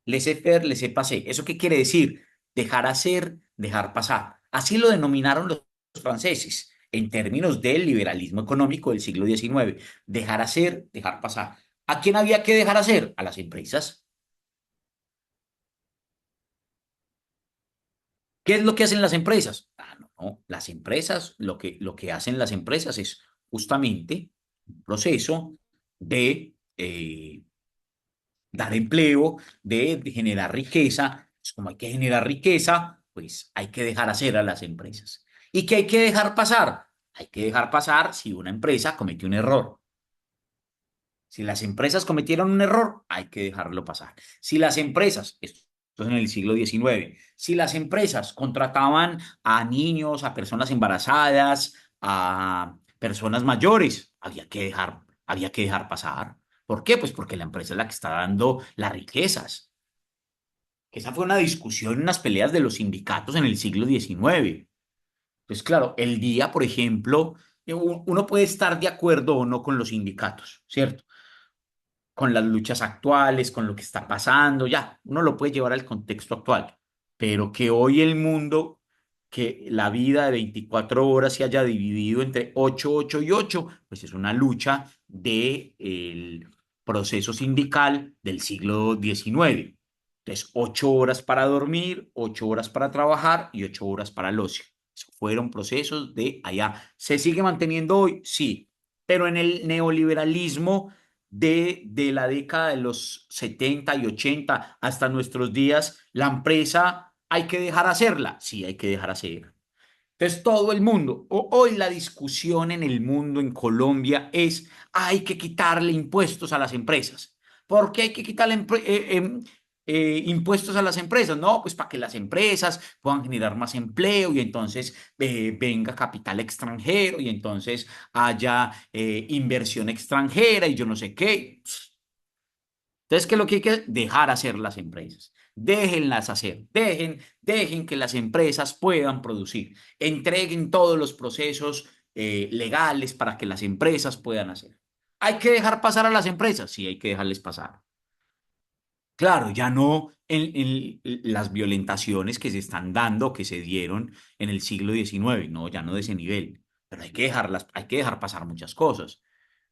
Speaker 1: Laissez-faire, laissez-passer. ¿Eso qué quiere decir? Dejar hacer, dejar pasar. Así lo denominaron los franceses en términos del liberalismo económico del siglo XIX. Dejar hacer, dejar pasar. ¿A quién había que dejar hacer? A las empresas. ¿Qué es lo que hacen las empresas? Ah, no, no. Las empresas, lo que hacen las empresas es justamente un proceso de dar empleo, de generar riqueza. Pues como hay que generar riqueza, pues hay que dejar hacer a las empresas. ¿Y qué hay que dejar pasar? Hay que dejar pasar si una empresa cometió un error. Si las empresas cometieron un error, hay que dejarlo pasar. Si las empresas, esto Entonces, en el siglo XIX, si las empresas contrataban a niños, a personas embarazadas, a personas mayores, había que dejar pasar. ¿Por qué? Pues porque la empresa es la que está dando las riquezas. Esa fue una discusión, unas peleas de los sindicatos en el siglo XIX. Pues claro, el día, por ejemplo, uno puede estar de acuerdo o no con los sindicatos, ¿cierto? Con las luchas actuales, con lo que está pasando, ya, uno lo puede llevar al contexto actual, pero que hoy el mundo, que la vida de 24 horas se haya dividido entre 8 8 y 8 pues es una lucha del proceso sindical del siglo XIX. Entonces, 8 horas para dormir, 8 horas para trabajar y 8 horas para el ocio. Esos fueron procesos de allá. ¿Se sigue manteniendo hoy? Sí, pero en el neoliberalismo de la década de los 70 y 80 hasta nuestros días, la empresa hay que dejar hacerla. Sí, hay que dejar hacer. Entonces, todo el mundo, hoy la discusión en el mundo, en Colombia, es hay que quitarle impuestos a las empresas. ¿Por qué hay que quitarle impuestos a las empresas? No, pues para que las empresas puedan generar más empleo y entonces venga capital extranjero y entonces haya inversión extranjera y yo no sé qué. Entonces, ¿qué es lo que hay que dejar hacer las empresas? Déjenlas hacer, dejen que las empresas puedan producir, entreguen todos los procesos legales para que las empresas puedan hacer. ¿Hay que dejar pasar a las empresas? Sí, hay que dejarles pasar. Claro, ya no en las violentaciones que se están dando, que se dieron en el siglo XIX, no, ya no de ese nivel, pero hay que dejar pasar muchas cosas.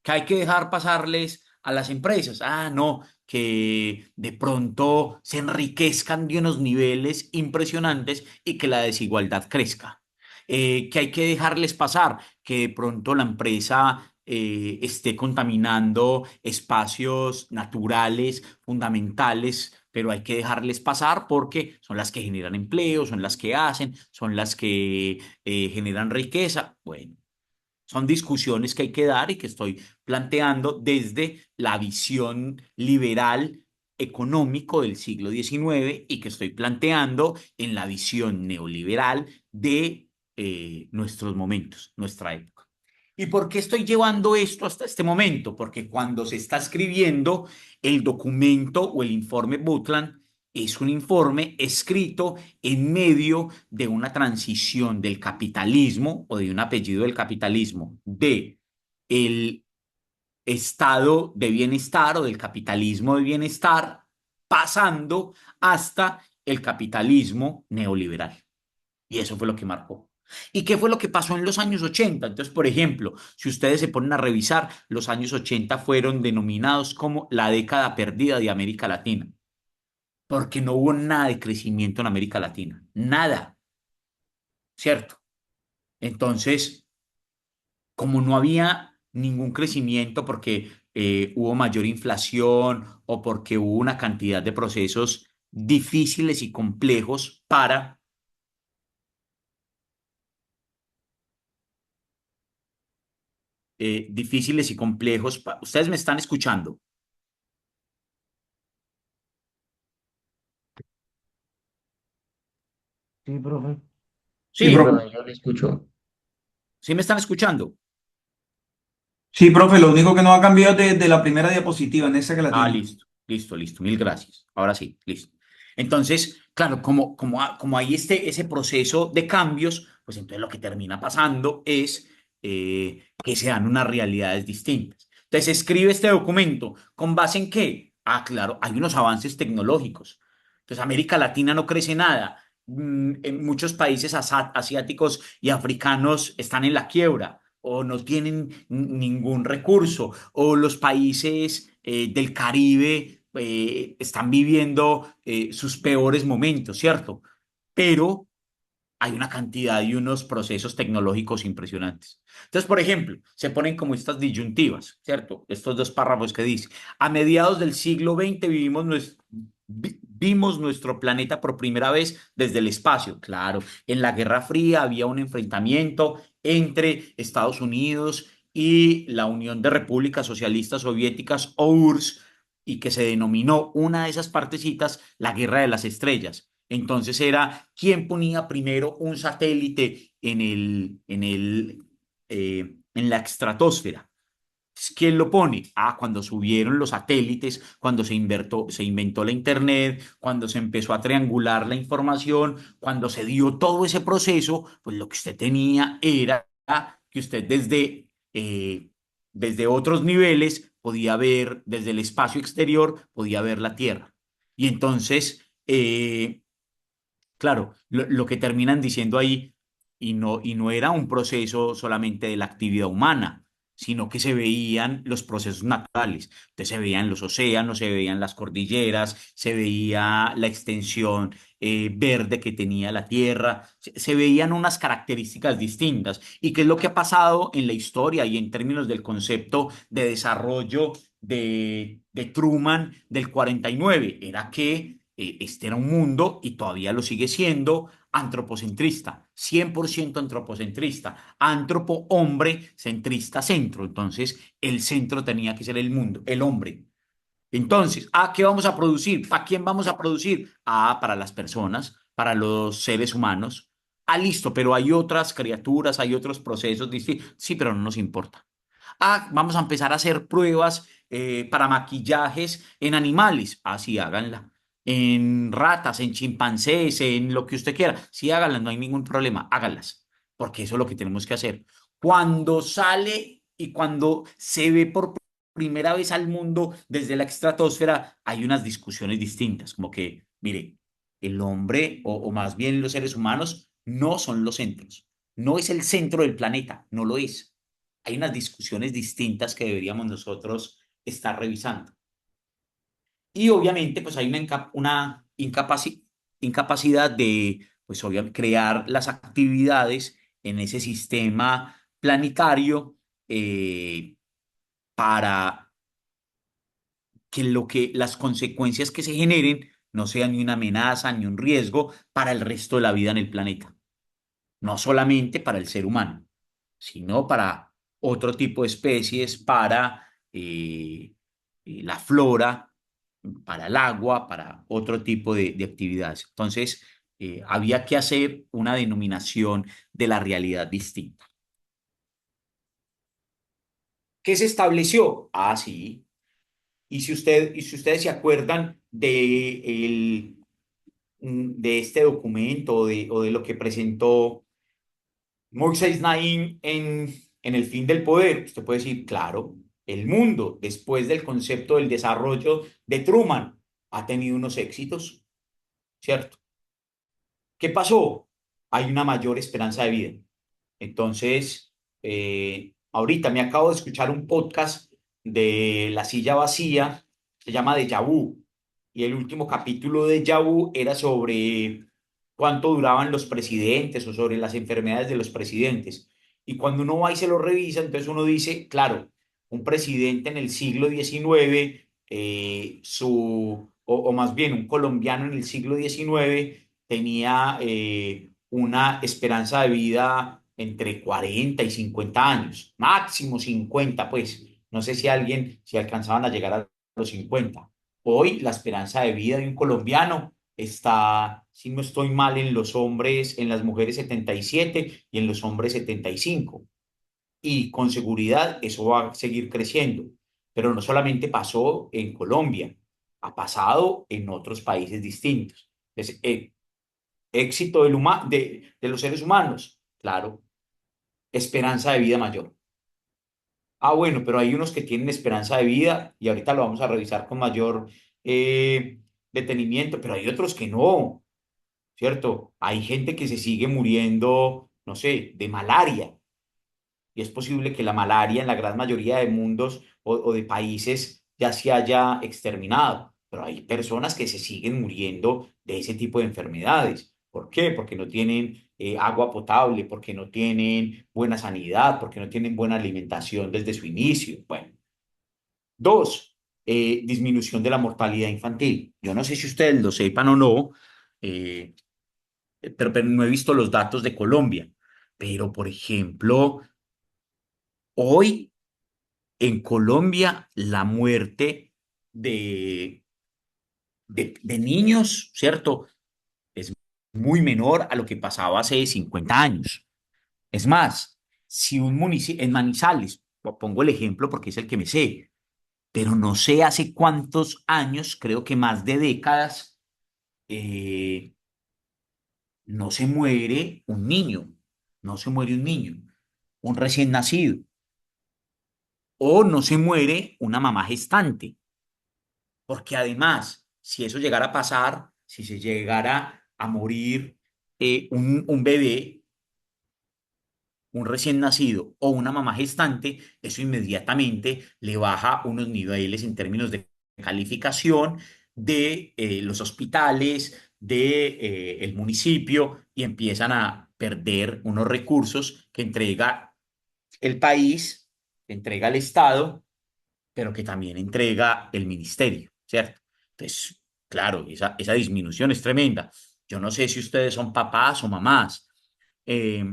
Speaker 1: ¿Que hay que dejar pasarles a las empresas? Ah, no, que de pronto se enriquezcan de unos niveles impresionantes y que la desigualdad crezca. Que hay que dejarles pasar, que de pronto la empresa esté contaminando espacios naturales fundamentales, pero hay que dejarles pasar porque son las que generan empleo, son las que hacen, son las que generan riqueza. Bueno, son discusiones que hay que dar y que estoy planteando desde la visión liberal económico del siglo XIX y que estoy planteando en la visión neoliberal de nuestros momentos, nuestra época. ¿Y por qué estoy llevando esto hasta este momento? Porque cuando se está escribiendo el documento o el informe Butland, es un informe escrito en medio de una transición del capitalismo o de un apellido del capitalismo, de el estado de bienestar o del capitalismo de bienestar, pasando hasta el capitalismo neoliberal. Y eso fue lo que marcó. ¿Y qué fue lo que pasó en los años 80? Entonces, por ejemplo, si ustedes se ponen a revisar, los años 80 fueron denominados como la década perdida de América Latina, porque no hubo nada de crecimiento en América Latina, nada, ¿cierto? Entonces, como no había ningún crecimiento porque hubo mayor inflación o porque hubo una cantidad de procesos difíciles y complejos para difíciles y complejos. Ustedes me están escuchando.
Speaker 2: Sí, profe.
Speaker 3: Sí,
Speaker 2: Sí,
Speaker 1: Sí,
Speaker 3: profe.
Speaker 2: profe, yo le escucho.
Speaker 1: sí me están escuchando.
Speaker 3: Sí, profe, lo único que no ha cambiado es de la primera diapositiva, en esa que la
Speaker 1: Ah,
Speaker 3: tiene.
Speaker 1: listo, listo, listo. Mil gracias. Ahora sí, listo. Entonces, claro, como hay ese proceso de cambios, pues entonces lo que termina pasando es que se dan unas realidades distintas. Entonces, escribe este documento. ¿Con base en qué? Ah, claro, hay unos avances tecnológicos. Entonces, América Latina no crece nada. En muchos países asiáticos y africanos están en la quiebra o no tienen ningún recurso o los países del Caribe están viviendo sus peores momentos, ¿cierto? Pero hay una cantidad y unos procesos tecnológicos impresionantes. Entonces, por ejemplo, se ponen como estas disyuntivas, ¿cierto? Estos dos párrafos que dice, a mediados del siglo XX vimos nuestro planeta por primera vez desde el espacio. Claro, en la Guerra Fría había un enfrentamiento entre Estados Unidos y la Unión de Repúblicas Socialistas Soviéticas o URSS y que se denominó una de esas partecitas la Guerra de las Estrellas. Entonces era quién ponía primero un satélite en la estratosfera. ¿Quién lo pone? Ah, cuando subieron los satélites, cuando se inventó la Internet, cuando se empezó a triangular la información, cuando se dio todo ese proceso, pues lo que usted tenía era que usted desde otros niveles podía ver, desde el espacio exterior, podía ver la Tierra. Y entonces, claro, lo que terminan diciendo ahí, y no era un proceso solamente de la actividad humana, sino que se veían los procesos naturales. Entonces se veían los océanos, se veían las cordilleras, se veía la extensión verde que tenía la Tierra, se veían unas características distintas. ¿Y qué es lo que ha pasado en la historia y en términos del concepto de desarrollo de Truman del 49? Era que este era un mundo, y todavía lo sigue siendo, antropocentrista, 100% antropocentrista, antropo, hombre, centrista, centro. Entonces, el centro tenía que ser el mundo, el hombre. Entonces, ¿qué vamos a producir? ¿Para quién vamos a producir? Para las personas, para los seres humanos. Listo, pero hay otras criaturas, hay otros procesos distintos. Sí, pero no nos importa. Vamos a empezar a hacer pruebas para maquillajes en animales. Sí, háganla. En ratas, en chimpancés, en lo que usted quiera. Sí, háganlas, no hay ningún problema, háganlas. Porque eso es lo que tenemos que hacer. Cuando sale y cuando se ve por primera vez al mundo desde la estratosfera, hay unas discusiones distintas, como que, mire, el hombre, o más bien los seres humanos, no son los centros. No es el centro del planeta, no lo es. Hay unas discusiones distintas que deberíamos nosotros estar revisando. Y obviamente, pues hay una incapacidad de, pues obviamente, crear las actividades en ese sistema planetario para que las consecuencias que se generen no sean ni una amenaza ni un riesgo para el resto de la vida en el planeta. No solamente para el ser humano, sino para otro tipo de especies, para la flora, para el agua, para otro tipo de actividades. Entonces, había que hacer una denominación de la realidad distinta. ¿Qué se estableció? Sí. Y si ustedes se acuerdan de este documento o de lo que presentó Moisés Naim en El fin del poder, usted puede decir, claro, el mundo, después del concepto del desarrollo de Truman, ha tenido unos éxitos, ¿cierto? ¿Qué pasó? Hay una mayor esperanza de vida. Entonces, ahorita me acabo de escuchar un podcast de La Silla Vacía, se llama Déjà Vu, y el último capítulo de Déjà Vu era sobre cuánto duraban los presidentes o sobre las enfermedades de los presidentes. Y cuando uno va y se lo revisa, entonces uno dice, claro, un presidente en el siglo XIX, o más bien un colombiano en el siglo XIX, tenía una esperanza de vida entre 40 y 50 años, máximo 50, pues. No sé si alcanzaban a llegar a los 50. Hoy la esperanza de vida de un colombiano está, si no estoy mal, en los hombres, en las mujeres 77 y en los hombres 75. Y con seguridad eso va a seguir creciendo. Pero no solamente pasó en Colombia, ha pasado en otros países distintos. Entonces, éxito de los seres humanos, claro, esperanza de vida mayor. Bueno, pero hay unos que tienen esperanza de vida y ahorita lo vamos a revisar con mayor detenimiento, pero hay otros que no, ¿cierto? Hay gente que se sigue muriendo, no sé, de malaria, y es posible que la malaria en la gran mayoría de mundos o de países ya se haya exterminado, pero hay personas que se siguen muriendo de ese tipo de enfermedades. ¿Por qué? Porque no tienen agua potable, porque no tienen buena sanidad, porque no tienen buena alimentación desde su inicio. Bueno, dos, disminución de la mortalidad infantil. Yo no sé si ustedes lo sepan o no, eh, pero no he visto los datos de Colombia. Pero, por ejemplo, hoy en Colombia, la muerte de, de niños, ¿cierto? Es muy menor a lo que pasaba hace 50 años. Es más, si un municipio, en Manizales, pongo el ejemplo porque es el que me sé, pero no sé hace cuántos años, creo que más de décadas, eh, no se muere un niño, no se muere un niño, un recién nacido, o no se muere una mamá gestante, porque además, si eso llegara a pasar, si se llegara a morir un bebé, un recién nacido o una mamá gestante, eso inmediatamente le baja unos niveles en términos de calificación de los hospitales, de el municipio y empiezan a perder unos recursos que entrega el país, que entrega el Estado, pero que también entrega el ministerio, ¿cierto? Entonces, claro, esa disminución es tremenda. Yo no sé si ustedes son papás o mamás. Eh,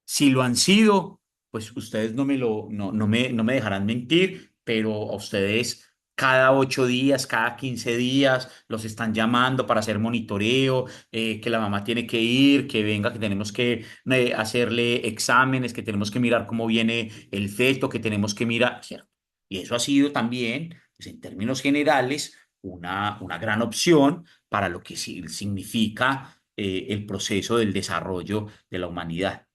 Speaker 1: si lo han sido, pues ustedes no me dejarán mentir, pero a ustedes cada 8 días, cada 15 días los están llamando para hacer monitoreo, que la mamá tiene que ir, que venga, que tenemos que hacerle exámenes, que tenemos que mirar cómo viene el feto, que tenemos que mirar, ¿cierto? Y eso ha sido también, pues, en términos generales, una gran opción para lo que significa el proceso del desarrollo de la humanidad.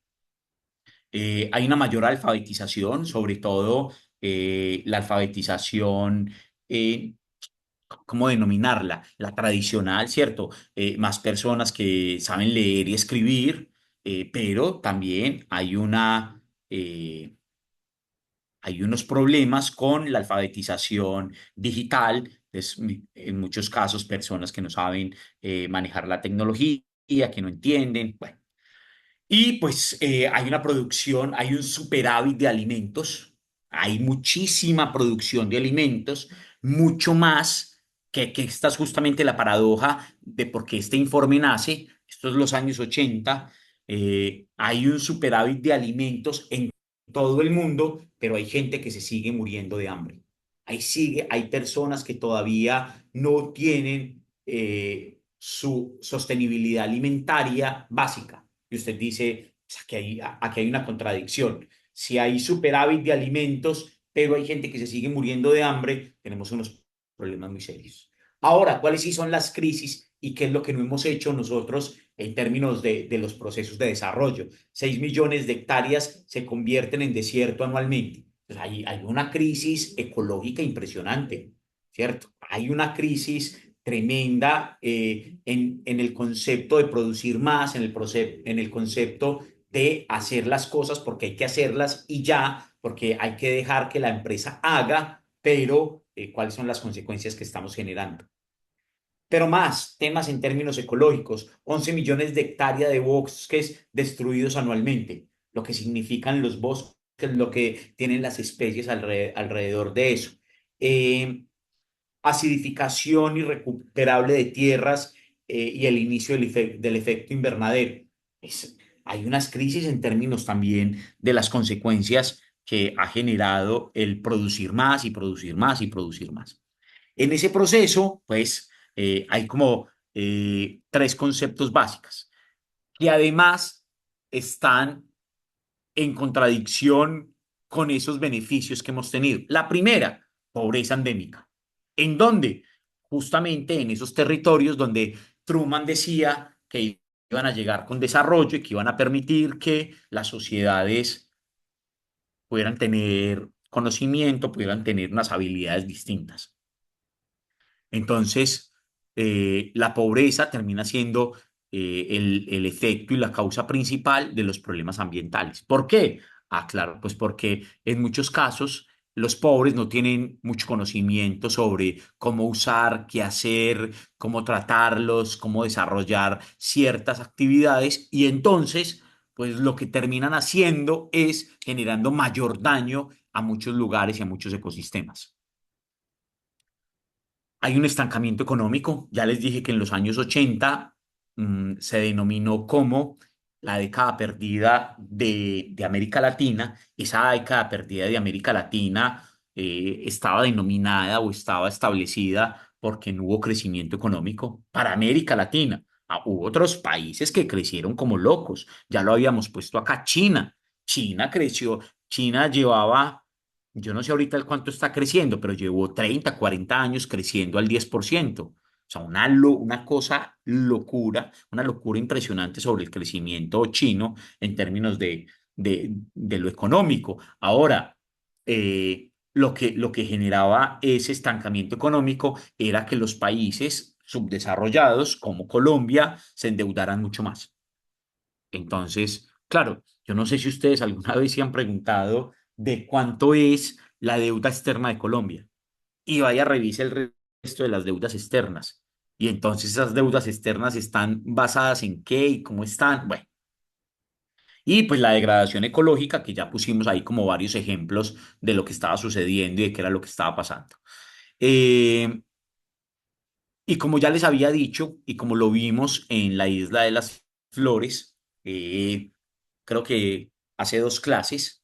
Speaker 1: Hay una mayor alfabetización, sobre todo la alfabetización, eh, ¿cómo denominarla? La tradicional, ¿cierto? Más personas que saben leer y escribir, pero también hay unos problemas con la alfabetización digital. En muchos casos, personas que no saben manejar la tecnología, que no entienden. Bueno, y pues hay una producción, hay un superávit de alimentos, hay muchísima producción de alimentos, mucho más que esta es justamente la paradoja de por qué este informe nace, esto es los años 80, hay un superávit de alimentos en todo el mundo, pero hay gente que se sigue muriendo de hambre. Hay personas que todavía no tienen su sostenibilidad alimentaria básica. Y usted dice, pues aquí hay una contradicción. Si hay superávit de alimentos, pero hay gente que se sigue muriendo de hambre, tenemos unos problemas muy serios. Ahora, ¿cuáles sí son las crisis y qué es lo que no hemos hecho nosotros en términos de los procesos de desarrollo? 6 millones de hectáreas se convierten en desierto anualmente. Pues hay una crisis ecológica impresionante, ¿cierto? Hay una crisis tremenda en el concepto de producir más, en el concepto de hacer las cosas porque hay que hacerlas y ya, porque hay que dejar que la empresa haga, pero ¿cuáles son las consecuencias que estamos generando? Pero más temas en términos ecológicos, 11 millones de hectáreas de bosques destruidos anualmente, lo que significan los bosques, lo que tienen las especies alrededor de eso. Eh, Acidificación irrecuperable de tierras y el inicio del efecto invernadero. Hay unas crisis en términos también de las consecuencias que ha generado el producir más y producir más y producir más. En ese proceso, pues, hay como tres conceptos básicos que además están en contradicción con esos beneficios que hemos tenido. La primera, pobreza endémica. ¿En dónde? Justamente en esos territorios donde Truman decía que iban a llegar con desarrollo y que iban a permitir que las sociedades pudieran tener conocimiento, pudieran tener unas habilidades distintas. Entonces, la pobreza termina siendo el efecto y la causa principal de los problemas ambientales. ¿Por qué? Ah, claro, pues porque en muchos casos los pobres no tienen mucho conocimiento sobre cómo usar, qué hacer, cómo tratarlos, cómo desarrollar ciertas actividades y entonces, pues lo que terminan haciendo es generando mayor daño a muchos lugares y a muchos ecosistemas. Hay un estancamiento económico. Ya les dije que en los años 80 se denominó como la década perdida de América Latina. Esa década perdida de América Latina estaba denominada o estaba establecida porque no hubo crecimiento económico para América Latina. Hubo otros países que crecieron como locos. Ya lo habíamos puesto acá. China creció. China llevaba, yo no sé ahorita el cuánto está creciendo, pero llevó 30, 40 años creciendo al 10%. O sea, una cosa locura, una locura impresionante sobre el crecimiento chino en términos de lo económico. Ahora, lo que generaba ese estancamiento económico era que los países subdesarrollados como Colombia se endeudaran mucho más. Entonces, claro, yo no sé si ustedes alguna vez se han preguntado de cuánto es la deuda externa de Colombia y vaya, revise el resto de las deudas externas. Y entonces esas deudas externas están basadas en qué y cómo están. Bueno, y pues la degradación ecológica, que ya pusimos ahí como varios ejemplos de lo que estaba sucediendo y de qué era lo que estaba pasando. Eh, y como ya les había dicho, y como lo vimos en la Isla de las Flores, creo que hace 2 clases,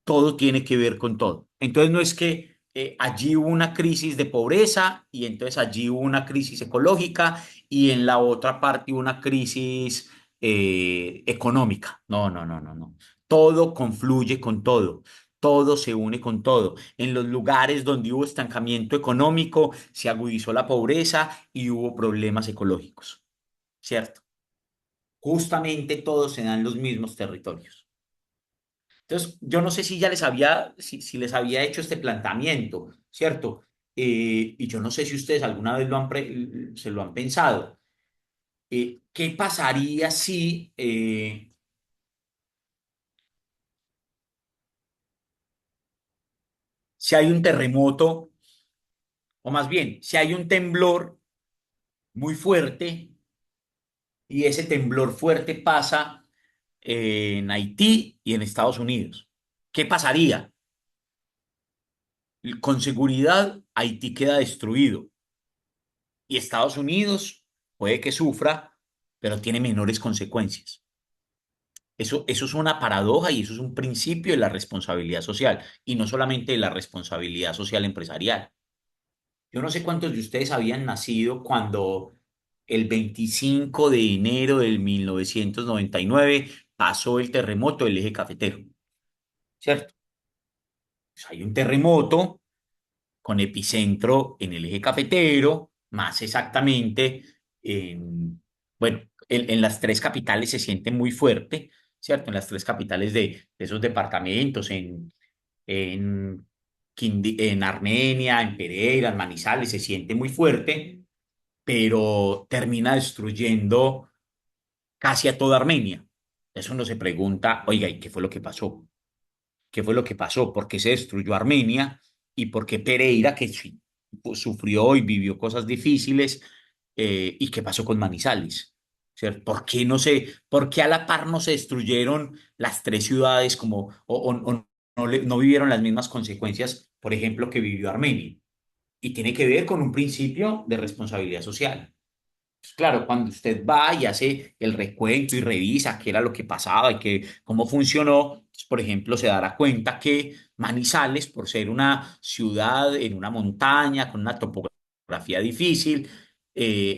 Speaker 1: todo tiene que ver con todo. Entonces no es que allí hubo una crisis de pobreza y entonces allí hubo una crisis ecológica y en la otra parte hubo una crisis económica. No, no, no, no, no. Todo confluye con todo. Todo se une con todo. En los lugares donde hubo estancamiento económico, se agudizó la pobreza y hubo problemas ecológicos, ¿cierto? Justamente todos se dan en los mismos territorios. Entonces, yo no sé si ya si les había hecho este planteamiento, ¿cierto? Y yo no sé si ustedes alguna vez se lo han pensado. ¿Qué pasaría si hay un terremoto, o más bien, si hay un temblor muy fuerte y ese temblor fuerte pasa en Haití y en Estados Unidos? ¿Qué pasaría? Con seguridad, Haití queda destruido y Estados Unidos puede que sufra, pero tiene menores consecuencias. Eso es una paradoja y eso es un principio de la responsabilidad social y no solamente de la responsabilidad social empresarial. Yo no sé cuántos de ustedes habían nacido cuando el 25 de enero del 1999 pasó el terremoto del eje cafetero, ¿cierto? Pues hay un terremoto con epicentro en el eje cafetero, más exactamente bueno, en las 3 capitales se siente muy fuerte, ¿cierto? En las 3 capitales de esos departamentos, en, en Armenia, en Pereira, en Manizales, se siente muy fuerte, pero termina destruyendo casi a toda Armenia. Eso uno se pregunta, oiga, ¿y qué fue lo que pasó? ¿Qué fue lo que pasó? ¿Por qué se destruyó Armenia? ¿Y por qué Pereira, que pues, sufrió y vivió cosas difíciles? ¿Y qué pasó con Manizales? ¿Cierto? ¿Por qué por qué a la par no se destruyeron las 3 ciudades como, o no, no vivieron las mismas consecuencias, por ejemplo, que vivió Armenia? Y tiene que ver con un principio de responsabilidad social. Pues claro, cuando usted va y hace el recuento y revisa qué era lo que pasaba y cómo funcionó, pues, por ejemplo, se dará cuenta que Manizales, por ser una ciudad en una montaña, con una topografía difícil,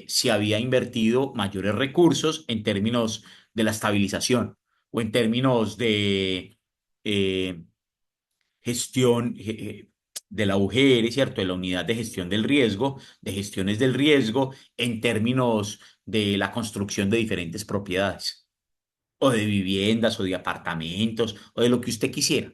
Speaker 1: se había invertido mayores recursos en términos de la estabilización o en términos de eh, gestión de la UGR, ¿cierto? De la unidad de gestión del riesgo, de gestiones del riesgo, en términos de la construcción de diferentes propiedades, o de viviendas, o de apartamentos, o de lo que usted quisiera.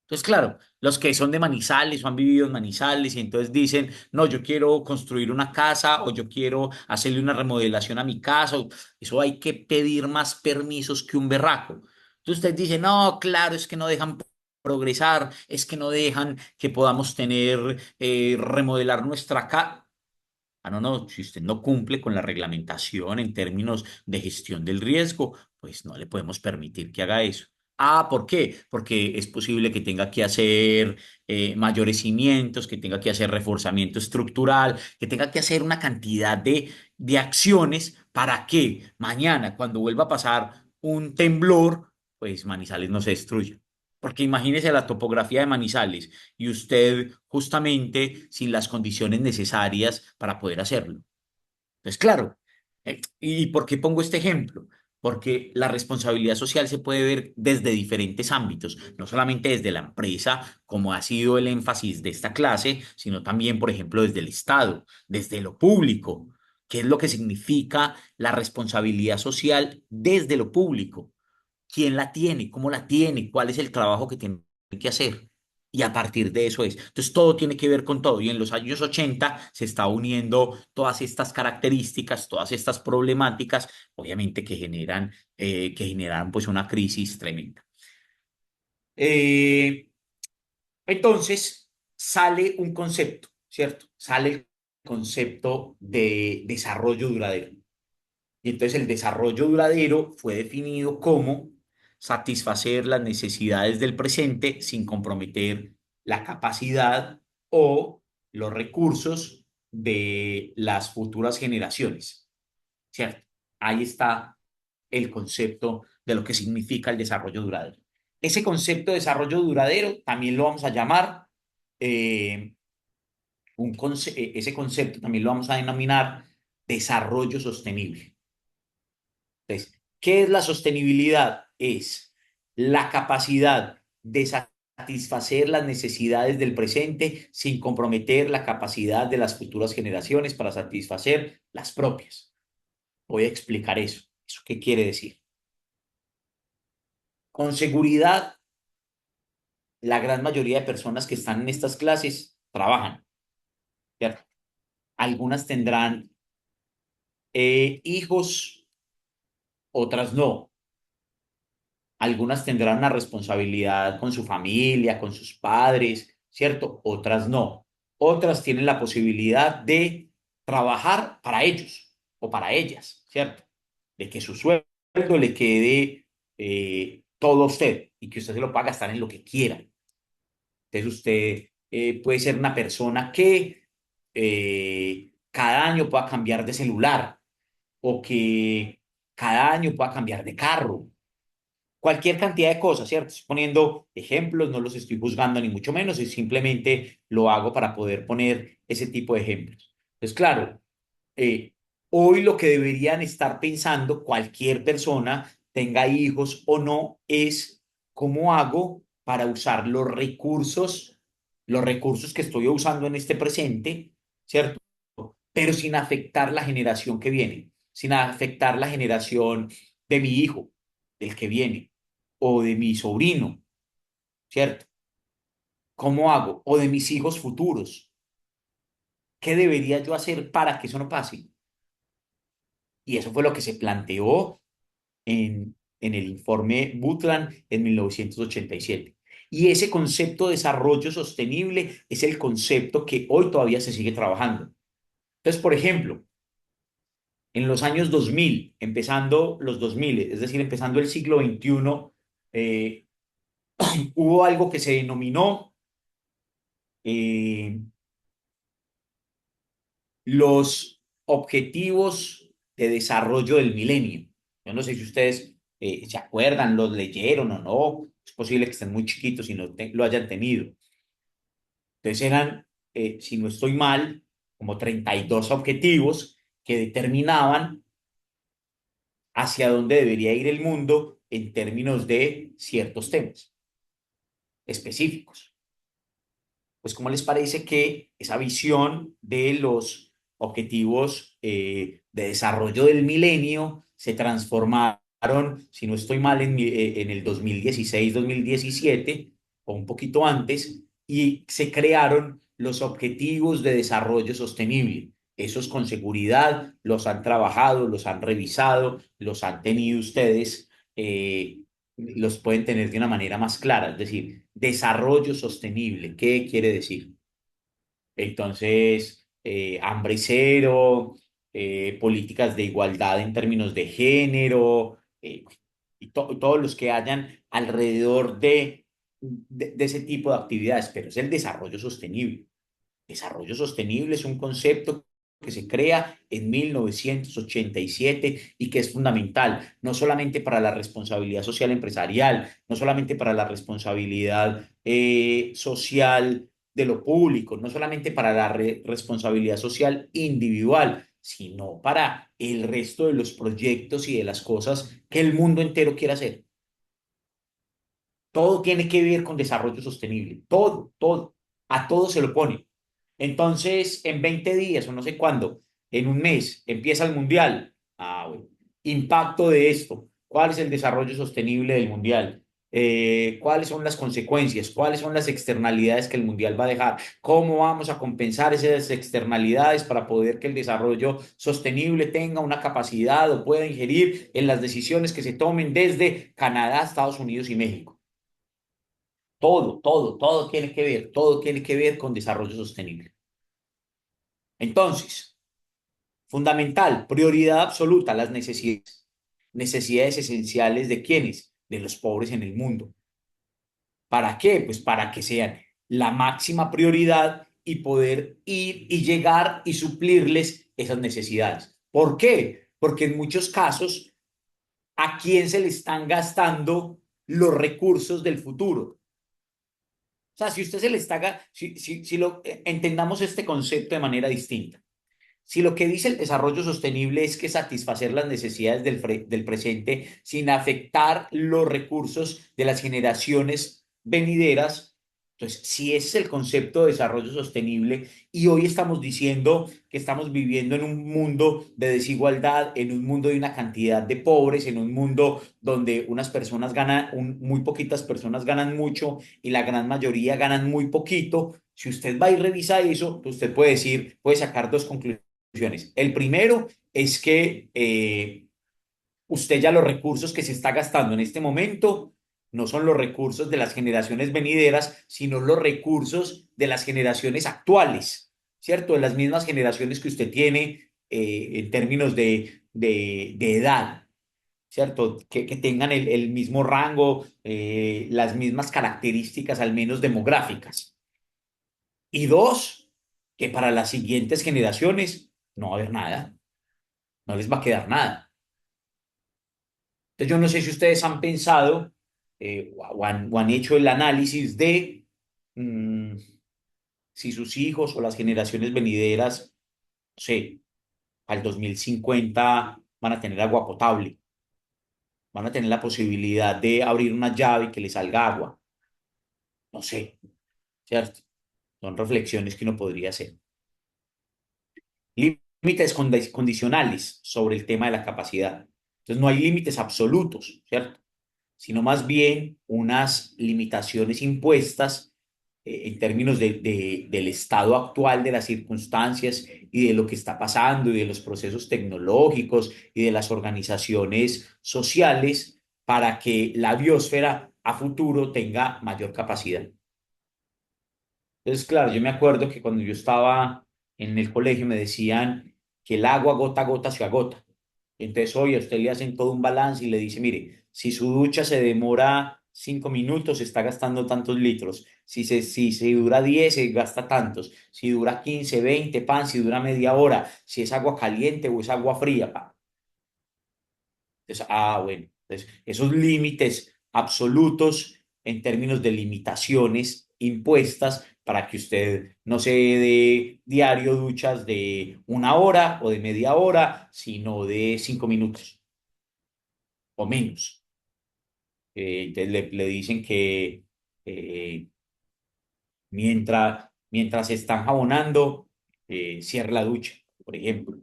Speaker 1: Entonces, claro, los que son de Manizales o han vivido en Manizales y entonces dicen, no, yo quiero construir una casa o yo quiero hacerle una remodelación a mi casa, eso hay que pedir más permisos que un berraco. Entonces usted dice, no, claro, es que no dejan progresar, es que no dejan que podamos tener, remodelar nuestra casa. Ah, no, no, si usted no cumple con la reglamentación en términos de gestión del riesgo, pues no le podemos permitir que haga eso. Ah, ¿por qué? Porque es posible que tenga que hacer mayores cimientos, que tenga que hacer reforzamiento estructural, que tenga que hacer una cantidad de acciones para que mañana, cuando vuelva a pasar un temblor, pues Manizales no se destruya. Porque imagínese la topografía de Manizales y usted justamente sin las condiciones necesarias para poder hacerlo. Entonces, claro, ¿y por qué pongo este ejemplo? Porque la responsabilidad social se puede ver desde diferentes ámbitos, no solamente desde la empresa, como ha sido el énfasis de esta clase, sino también, por ejemplo, desde el Estado, desde lo público. ¿Qué es lo que significa la responsabilidad social desde lo público? ¿Quién la tiene? ¿Cómo la tiene? ¿Cuál es el trabajo que tiene que hacer? Y a partir de eso es. Entonces, todo tiene que ver con todo. Y en los años 80 se está uniendo todas estas características, todas estas problemáticas, obviamente que generan pues una crisis tremenda. Eh, entonces, sale un concepto, ¿cierto? Sale el concepto de desarrollo duradero. Y entonces el desarrollo duradero fue definido como satisfacer las necesidades del presente sin comprometer la capacidad o los recursos de las futuras generaciones, ¿cierto? Ahí está el concepto de lo que significa el desarrollo duradero. Ese concepto de desarrollo duradero también lo vamos a llamar, eh, ese concepto también lo vamos a denominar desarrollo sostenible. Entonces, ¿qué es la sostenibilidad? Es la capacidad de satisfacer las necesidades del presente sin comprometer la capacidad de las futuras generaciones para satisfacer las propias. Voy a explicar eso. ¿Eso qué quiere decir? Con seguridad, la gran mayoría de personas que están en estas clases trabajan, ¿cierto? Algunas tendrán hijos, otras no. Algunas tendrán una responsabilidad con su familia, con sus padres, ¿cierto? Otras no. Otras tienen la posibilidad de trabajar para ellos o para ellas, ¿cierto? De que su sueldo le quede todo a usted y que usted se lo pueda gastar en lo que quiera. Entonces usted puede ser una persona que cada año pueda cambiar de celular o que cada año pueda cambiar de carro, cualquier cantidad de cosas, ¿cierto? Estoy poniendo ejemplos, no los estoy juzgando ni mucho menos, y simplemente lo hago para poder poner ese tipo de ejemplos. Entonces, claro, eh, hoy lo que deberían estar pensando cualquier persona, tenga hijos o no, es cómo hago para usar los recursos que estoy usando en este presente, ¿cierto? Pero sin afectar la generación que viene, sin afectar la generación de mi hijo, del que viene, o de mi sobrino, ¿cierto? ¿Cómo hago? O de mis hijos futuros. ¿Qué debería yo hacer para que eso no pase? Y eso fue lo que se planteó en el informe Butland en 1987. Y ese concepto de desarrollo sostenible es el concepto que hoy todavía se sigue trabajando. Entonces, por ejemplo, en los años 2000, empezando los 2000, es decir, empezando el siglo XXI, eh, hubo algo que se denominó eh, los objetivos de desarrollo del milenio. Yo no sé si ustedes se acuerdan, los leyeron o no. Es posible que estén muy chiquitos y no lo hayan tenido. Entonces eran, si no estoy mal, como 32 objetivos que determinaban hacia dónde debería ir el mundo en términos de ciertos temas específicos. Pues, ¿cómo les parece que esa visión de los objetivos de desarrollo del milenio se transformaron, si no estoy mal, en el 2016-2017 o un poquito antes, y se crearon los objetivos de desarrollo sostenible? Esos con seguridad los han trabajado, los han revisado, los han tenido ustedes. Los pueden tener de una manera más clara, es decir, desarrollo sostenible, ¿qué quiere decir? Entonces, hambre cero, políticas de igualdad en términos de género, y todos los que hayan alrededor de ese tipo de actividades, pero es el desarrollo sostenible. Desarrollo sostenible es un concepto que se crea en 1987 y que es fundamental, no solamente para la responsabilidad social empresarial, no solamente para la responsabilidad social de lo público, no solamente para la responsabilidad social individual, sino para el resto de los proyectos y de las cosas que el mundo entero quiere hacer. Todo tiene que ver con desarrollo sostenible, todo, todo, a todo se lo pone. Entonces, en 20 días o no sé cuándo, en un mes, empieza el mundial. Ah, bueno. Impacto de esto. ¿Cuál es el desarrollo sostenible del mundial? ¿Cuáles son las consecuencias? ¿Cuáles son las externalidades que el mundial va a dejar? ¿Cómo vamos a compensar esas externalidades para poder que el desarrollo sostenible tenga una capacidad o pueda ingerir en las decisiones que se tomen desde Canadá, Estados Unidos y México? Todo, todo, todo tiene que ver con desarrollo sostenible. Entonces, fundamental, prioridad absoluta, las necesidades. Necesidades esenciales de quiénes, de los pobres en el mundo. ¿Para qué? Pues para que sean la máxima prioridad y poder ir y llegar y suplirles esas necesidades. ¿Por qué? Porque en muchos casos, ¿a quién se le están gastando los recursos del futuro? O sea, si usted se le está, entendamos este concepto de manera distinta. Si lo que dice el desarrollo sostenible es que satisfacer las necesidades del presente sin afectar los recursos de las generaciones venideras, entonces, si ese es el concepto de desarrollo sostenible y hoy estamos diciendo que estamos viviendo en un mundo de desigualdad, en un mundo de una cantidad de pobres, en un mundo donde unas personas ganan, muy poquitas personas ganan mucho y la gran mayoría ganan muy poquito, si usted va y revisa eso, usted puede decir, puede sacar dos conclusiones. El primero es que usted ya los recursos que se está gastando en este momento no son los recursos de las generaciones venideras, sino los recursos de las generaciones actuales, ¿cierto? De las mismas generaciones que usted tiene en términos de edad, ¿cierto? Que tengan el mismo rango, las mismas características, al menos demográficas. Y dos, que para las siguientes generaciones no va a haber nada, no les va a quedar nada. Entonces, yo no sé si ustedes han pensado o han hecho el análisis de mm, si sus hijos o las generaciones venideras, no sé, al 2050 van a tener agua potable, van a tener la posibilidad de abrir una llave y que les salga agua. No sé, ¿cierto? Son reflexiones que uno podría hacer. Límites condicionales sobre el tema de la capacidad. Entonces, no hay límites absolutos, ¿cierto? Sino más bien unas limitaciones impuestas en términos del estado actual de las circunstancias y de lo que está pasando y de los procesos tecnológicos y de las organizaciones sociales para que la biosfera a futuro tenga mayor capacidad. Entonces, claro, yo me acuerdo que cuando yo estaba en el colegio me decían que el agua gota a gota se agota. Entonces, hoy a usted le hacen todo un balance y le dice, mire, si su ducha se demora 5 minutos, se está gastando tantos litros. Si se dura 10, se gasta tantos. Si dura 15, 20, pan, si dura media hora, si es agua caliente o es agua fría, pa. Entonces, bueno. Entonces, esos límites absolutos en términos de limitaciones impuestas para que usted no se dé diario duchas de 1 hora o de media hora, sino de 5 minutos o menos. Entonces le dicen que eh, mientras se están jabonando, cierre la ducha, por ejemplo.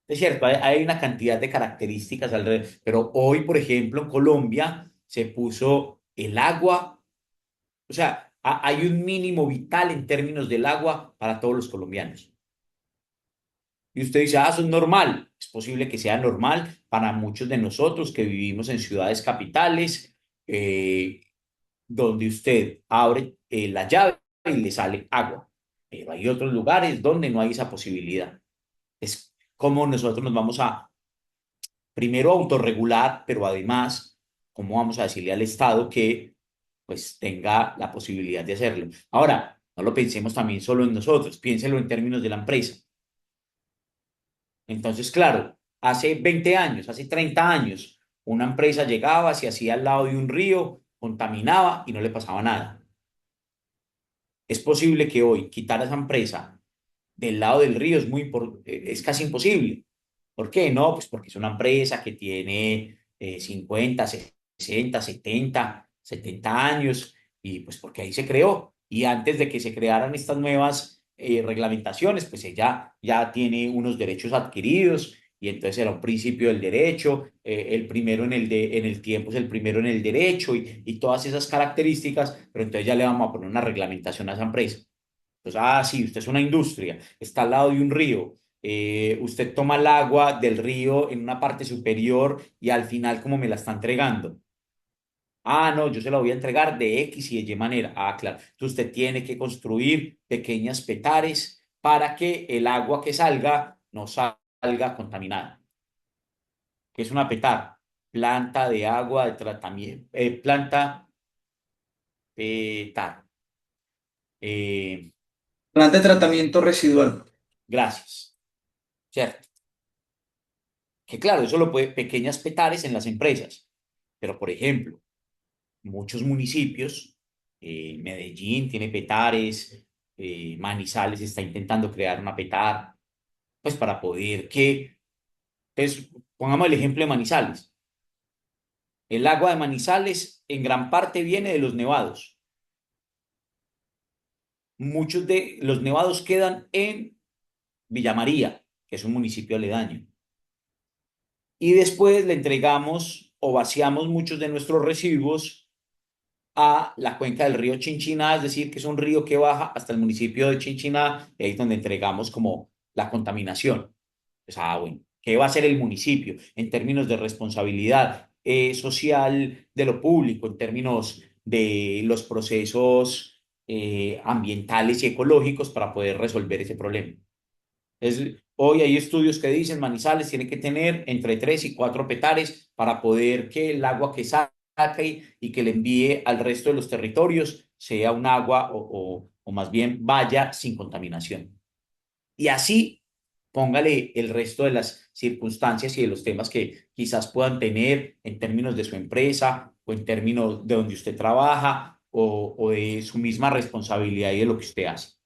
Speaker 1: Es cierto, hay una cantidad de características alrededor, pero hoy, por ejemplo, en Colombia se puso el agua, o sea, hay un mínimo vital en términos del agua para todos los colombianos. Y usted dice, eso es normal. Es posible que sea normal para muchos de nosotros que vivimos en ciudades capitales, donde usted abre la llave y le sale agua. Pero hay otros lugares donde no hay esa posibilidad. Es como nosotros nos vamos a, primero, autorregular, pero además, cómo vamos a decirle al Estado que pues tenga la posibilidad de hacerlo. Ahora, no lo pensemos también solo en nosotros, piénselo en términos de la empresa. Entonces, claro, hace 20 años, hace 30 años, una empresa llegaba, se hacía al lado de un río, contaminaba y no le pasaba nada. Es posible que hoy quitar a esa empresa del lado del río es casi imposible. ¿Por qué? No, pues porque es una empresa que tiene 50, 60, 70 años y pues porque ahí se creó. Y antes de que se crearan estas nuevas reglamentaciones, pues ella ya tiene unos derechos adquiridos y entonces era un principio del derecho, el primero en el tiempo es el primero en el derecho y todas esas características, pero entonces ya le vamos a poner una reglamentación a esa empresa. Pues, sí, usted es una industria, está al lado de un río, usted toma el agua del río en una parte superior y al final, ¿cómo me la está entregando? No, yo se la voy a entregar de X y de Y manera. Claro. Entonces usted tiene que construir pequeñas petares para que el agua que salga no salga contaminada. ¿Qué es una petar? Planta de agua de tratamiento, planta petar. Eh,
Speaker 3: Planta de tratamiento residual.
Speaker 1: gracias. ¿Cierto? Que claro, eso lo puede, pequeñas petares en las empresas, pero por ejemplo, muchos municipios, Medellín tiene petares, Manizales está intentando crear una petar, pues para poder que, pues pongamos el ejemplo de Manizales. El agua de Manizales en gran parte viene de los nevados. Muchos de los nevados quedan en Villa María, que es un municipio aledaño. Y después le entregamos o vaciamos muchos de nuestros residuos a la cuenca del río Chinchiná, es decir, que es un río que baja hasta el municipio de Chinchiná, y ahí es donde entregamos como la contaminación. Pues, bueno, ¿qué va a hacer el municipio en términos de responsabilidad social de lo público, en términos de los procesos ambientales y ecológicos para poder resolver ese problema? Hoy hay estudios que dicen Manizales tiene que tener entre 3 y 4 petares para poder que el agua que saque y que le envíe al resto de los territorios sea un agua o más bien vaya sin contaminación. Y así póngale el resto de las circunstancias y de los temas que quizás puedan tener en términos de su empresa o en términos de donde usted trabaja o de su misma responsabilidad y de lo que usted hace.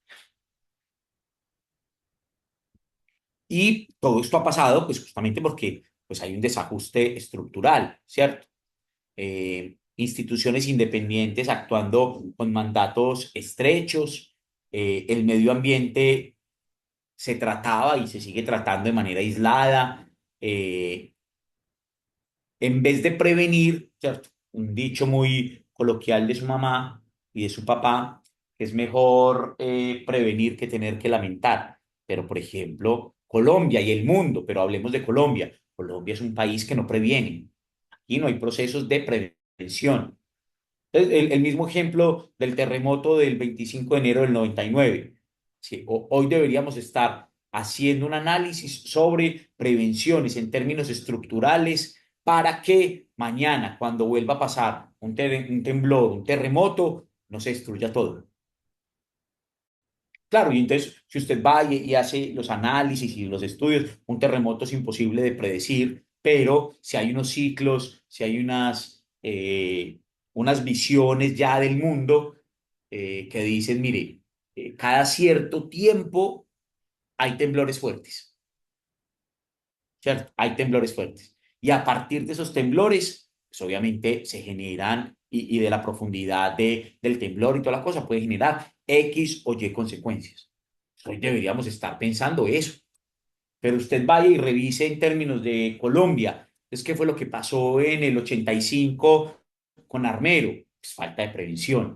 Speaker 1: Y todo esto ha pasado pues justamente porque pues hay un desajuste estructural, ¿cierto? Instituciones independientes actuando con mandatos estrechos, el medio ambiente se trataba y se sigue tratando de manera aislada, eh, en vez de prevenir, ¿cierto? Un dicho muy coloquial de su mamá y de su papá, que es mejor prevenir que tener que lamentar. Pero, por ejemplo, Colombia y el mundo, pero hablemos de Colombia. Colombia es un país que no previene. Aquí no hay procesos de prevención. El mismo ejemplo del terremoto del 25 de enero del 99. Sí, hoy deberíamos estar haciendo un análisis sobre prevenciones en términos estructurales para que mañana, cuando vuelva a pasar un temblor, un terremoto, no se destruya todo. Claro, y entonces, si usted va y hace los análisis y los estudios, un terremoto es imposible de predecir, pero si hay unos ciclos, si hay unas visiones ya del mundo que dicen, mire, cada cierto tiempo hay temblores fuertes, ¿cierto? Hay temblores fuertes. Y a partir de esos temblores, pues obviamente se generan, y de la profundidad del temblor y toda la cosa, puede generar X o Y consecuencias. Hoy deberíamos estar pensando eso. Pero usted vaya y revise en términos de Colombia. Es que fue lo que pasó en el 85 con Armero. Pues falta de prevención.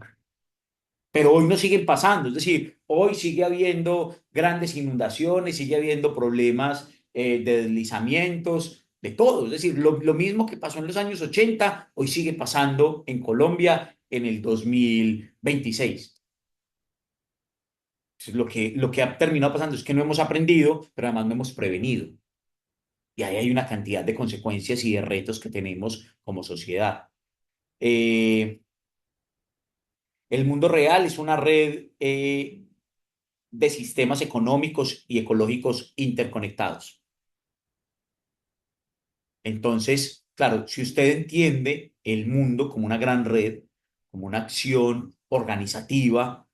Speaker 1: Pero hoy no siguen pasando. Es decir, hoy sigue habiendo grandes inundaciones, sigue habiendo problemas de deslizamientos, de todo. Es decir, lo mismo que pasó en los años 80, hoy sigue pasando en Colombia en el 2026. Entonces, lo que ha terminado pasando es que no hemos aprendido, pero además no hemos prevenido. Y ahí hay una cantidad de consecuencias y de retos que tenemos como sociedad. Eh, el mundo real es una red de sistemas económicos y ecológicos interconectados. Entonces, claro, si usted entiende el mundo como una gran red, como una acción organizativa,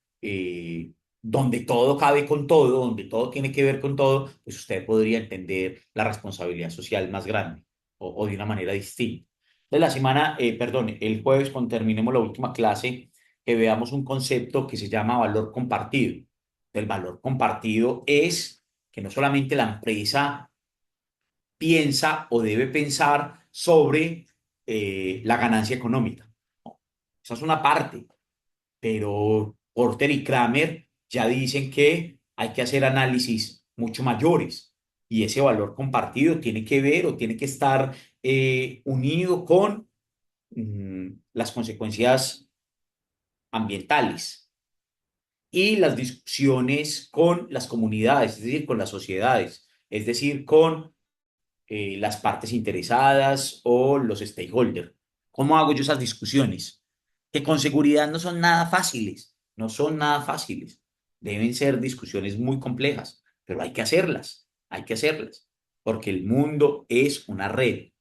Speaker 1: donde todo cabe con todo, donde todo tiene que ver con todo, pues usted podría entender la responsabilidad social más grande o de una manera distinta. Entonces, la semana, perdón, el jueves, cuando terminemos la última clase, que veamos un concepto que se llama valor compartido. El valor compartido es que no solamente la empresa piensa o debe pensar sobre la ganancia económica. Esa es una parte, pero Porter y Kramer ya dicen que hay que hacer análisis mucho mayores y ese valor compartido tiene que ver o tiene que estar unido con las consecuencias ambientales y las discusiones con las comunidades, es decir, con las sociedades, es decir, con las partes interesadas o los stakeholders. ¿Cómo hago yo esas discusiones? Que con seguridad no son nada fáciles, no son nada fáciles. Deben ser discusiones muy complejas, pero hay que hacerlas, porque el mundo es una red,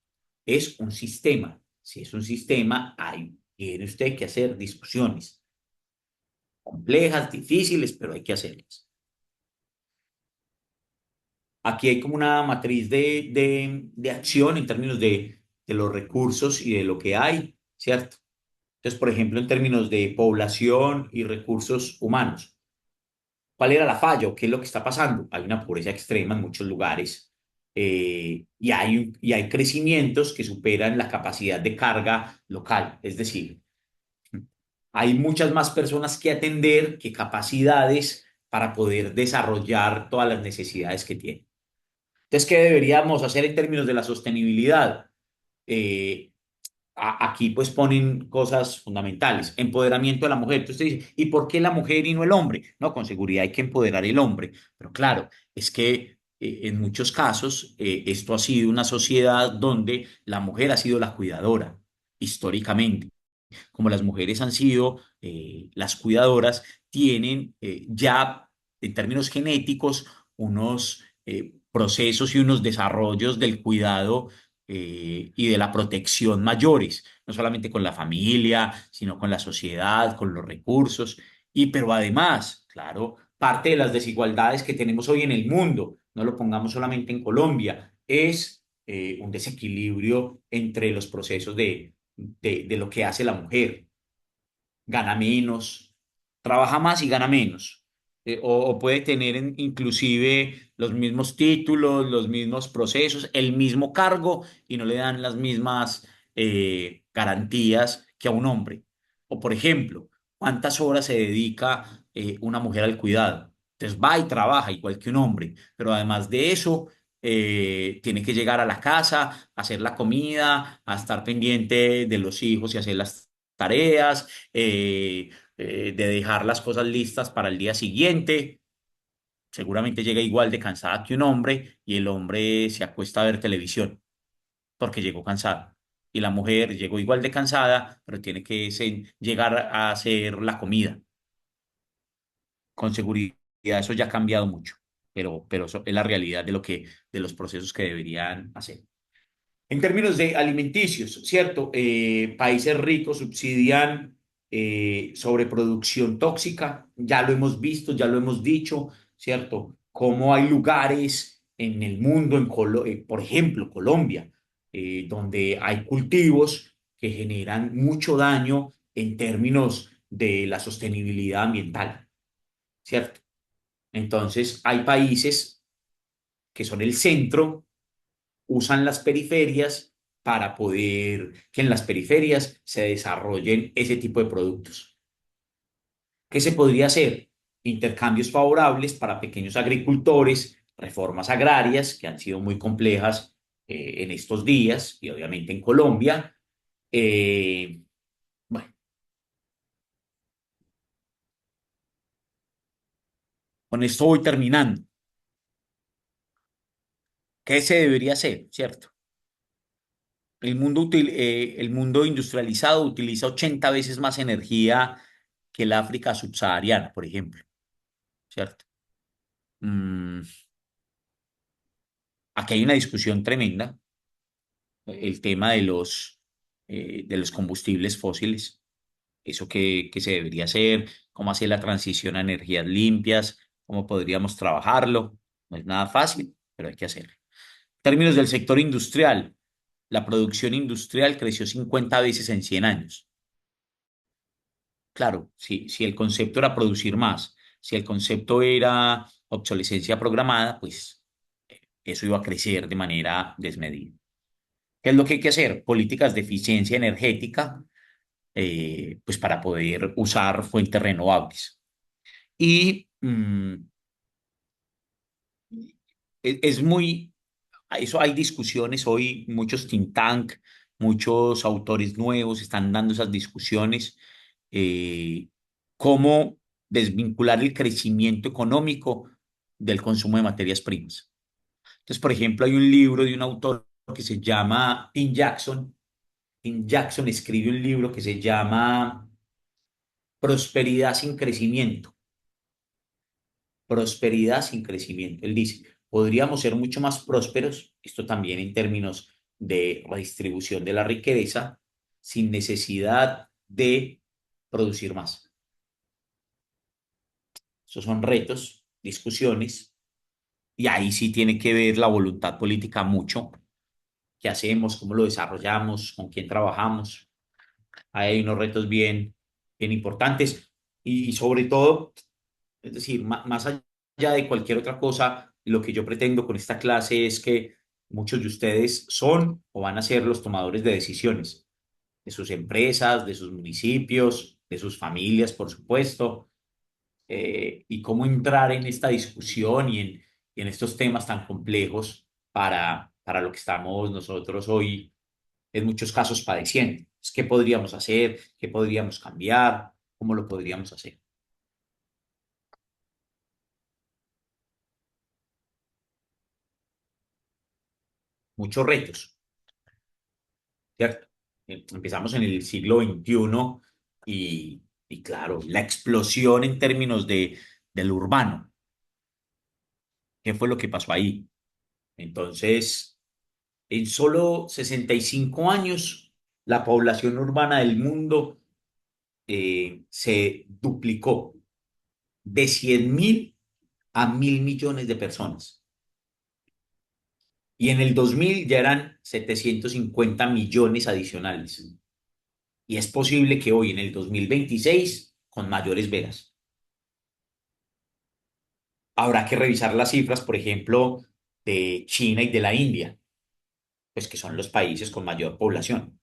Speaker 1: es un sistema. Si es un sistema, tiene usted que hacer discusiones complejas, difíciles, pero hay que hacerlas. Aquí hay como una matriz de acción en términos de los recursos y de lo que hay, ¿cierto? Entonces, por ejemplo, en términos de población y recursos humanos, ¿cuál era la falla o qué es lo que está pasando? Hay una pobreza extrema en muchos lugares y hay crecimientos que superan la capacidad de carga local, es decir, hay muchas más personas que atender que capacidades para poder desarrollar todas las necesidades que tienen. Entonces, ¿qué deberíamos hacer en términos de la sostenibilidad? Eh, Aquí pues ponen cosas fundamentales. Empoderamiento de la mujer. Entonces usted dice, ¿y por qué la mujer y no el hombre? No, con seguridad hay que empoderar el hombre. Pero claro, es que en muchos casos esto ha sido una sociedad donde la mujer ha sido la cuidadora históricamente. Como las mujeres han sido las cuidadoras, tienen ya en términos genéticos unos procesos y unos desarrollos del cuidado y de la protección mayores, no solamente con la familia, sino con la sociedad, con los recursos, y pero además, claro, parte de las desigualdades que tenemos hoy en el mundo, no lo pongamos solamente en Colombia, es un desequilibrio entre los procesos de lo que hace la mujer. Gana menos, trabaja más y gana menos. O puede tener inclusive los mismos títulos, los mismos procesos, el mismo cargo y no le dan las mismas garantías que a un hombre. O por ejemplo, ¿cuántas horas se dedica una mujer al cuidado? Entonces va y trabaja igual que un hombre, pero además de eso, tiene que llegar a la casa, hacer la comida, a estar pendiente de los hijos y hacer las tareas, de dejar las cosas listas para el día siguiente. Seguramente llega igual de cansada que un hombre y el hombre se acuesta a ver televisión porque llegó cansada. Y la mujer llegó igual de cansada, pero tiene que llegar a hacer la comida. Con seguridad eso ya ha cambiado mucho, pero eso es la realidad de los procesos que deberían hacer. En términos de alimenticios, ¿cierto? Países ricos subsidian sobreproducción tóxica, ya lo hemos visto, ya lo hemos dicho, ¿cierto? Cómo hay lugares en el mundo, por ejemplo, Colombia, donde hay cultivos que generan mucho daño en términos de la sostenibilidad ambiental, ¿cierto? Entonces, hay países que son el centro usan las periferias para poder que en las periferias se desarrollen ese tipo de productos. ¿Qué se podría hacer? Intercambios favorables para pequeños agricultores, reformas agrarias que han sido muy complejas en estos días y obviamente en Colombia. Eh, bueno, con esto voy terminando. ¿Qué se debería hacer? ¿Cierto? El mundo industrializado utiliza 80 veces más energía que el África subsahariana, por ejemplo, ¿cierto? Mm, Aquí hay una discusión tremenda, el tema de los combustibles fósiles, eso que se debería hacer, cómo hacer la transición a energías limpias, cómo podríamos trabajarlo. No es nada fácil, pero hay que hacerlo. En términos del sector industrial, la producción industrial creció 50 veces en 100 años. Claro, si el concepto era producir más, si el concepto era obsolescencia programada, pues eso iba a crecer de manera desmedida. ¿Qué es lo que hay que hacer? Políticas de eficiencia energética, pues para poder usar fuentes renovables. Y es muy, eso hay discusiones hoy, muchos think tank, muchos autores nuevos están dando esas discusiones, eh, cómo desvincular el crecimiento económico del consumo de materias primas. Entonces, por ejemplo, hay un libro de un autor que se llama Tim Jackson. Tim Jackson escribe un libro que se llama Prosperidad sin crecimiento. Prosperidad sin crecimiento. Él dice, podríamos ser mucho más prósperos, esto también en términos de redistribución de la riqueza, sin necesidad de producir más. Esos son retos, discusiones, y ahí sí tiene que ver la voluntad política mucho. ¿Qué hacemos? ¿Cómo lo desarrollamos? ¿Con quién trabajamos? Ahí hay unos retos bien importantes y sobre todo, es decir, más allá de cualquier otra cosa, lo que yo pretendo con esta clase es que muchos de ustedes son o van a ser los tomadores de decisiones de sus empresas, de sus municipios, de sus familias, por supuesto, y cómo entrar en esta discusión y en estos temas tan complejos para lo que estamos nosotros hoy en muchos casos padeciendo. ¿Qué podríamos hacer? ¿Qué podríamos cambiar? ¿Cómo lo podríamos hacer? Muchos retos, ¿cierto? Empezamos en el siglo XXI y claro, la explosión en términos del urbano. ¿Qué fue lo que pasó ahí? Entonces, en solo 65 años, la población urbana del mundo se duplicó de 100.000 a 1.000 millones de personas. Y en el 2000 ya eran 750 millones adicionales. Y es posible que hoy, en el 2026, con mayores veras. Habrá que revisar las cifras, por ejemplo, de China y de la India, pues que son los países con mayor población,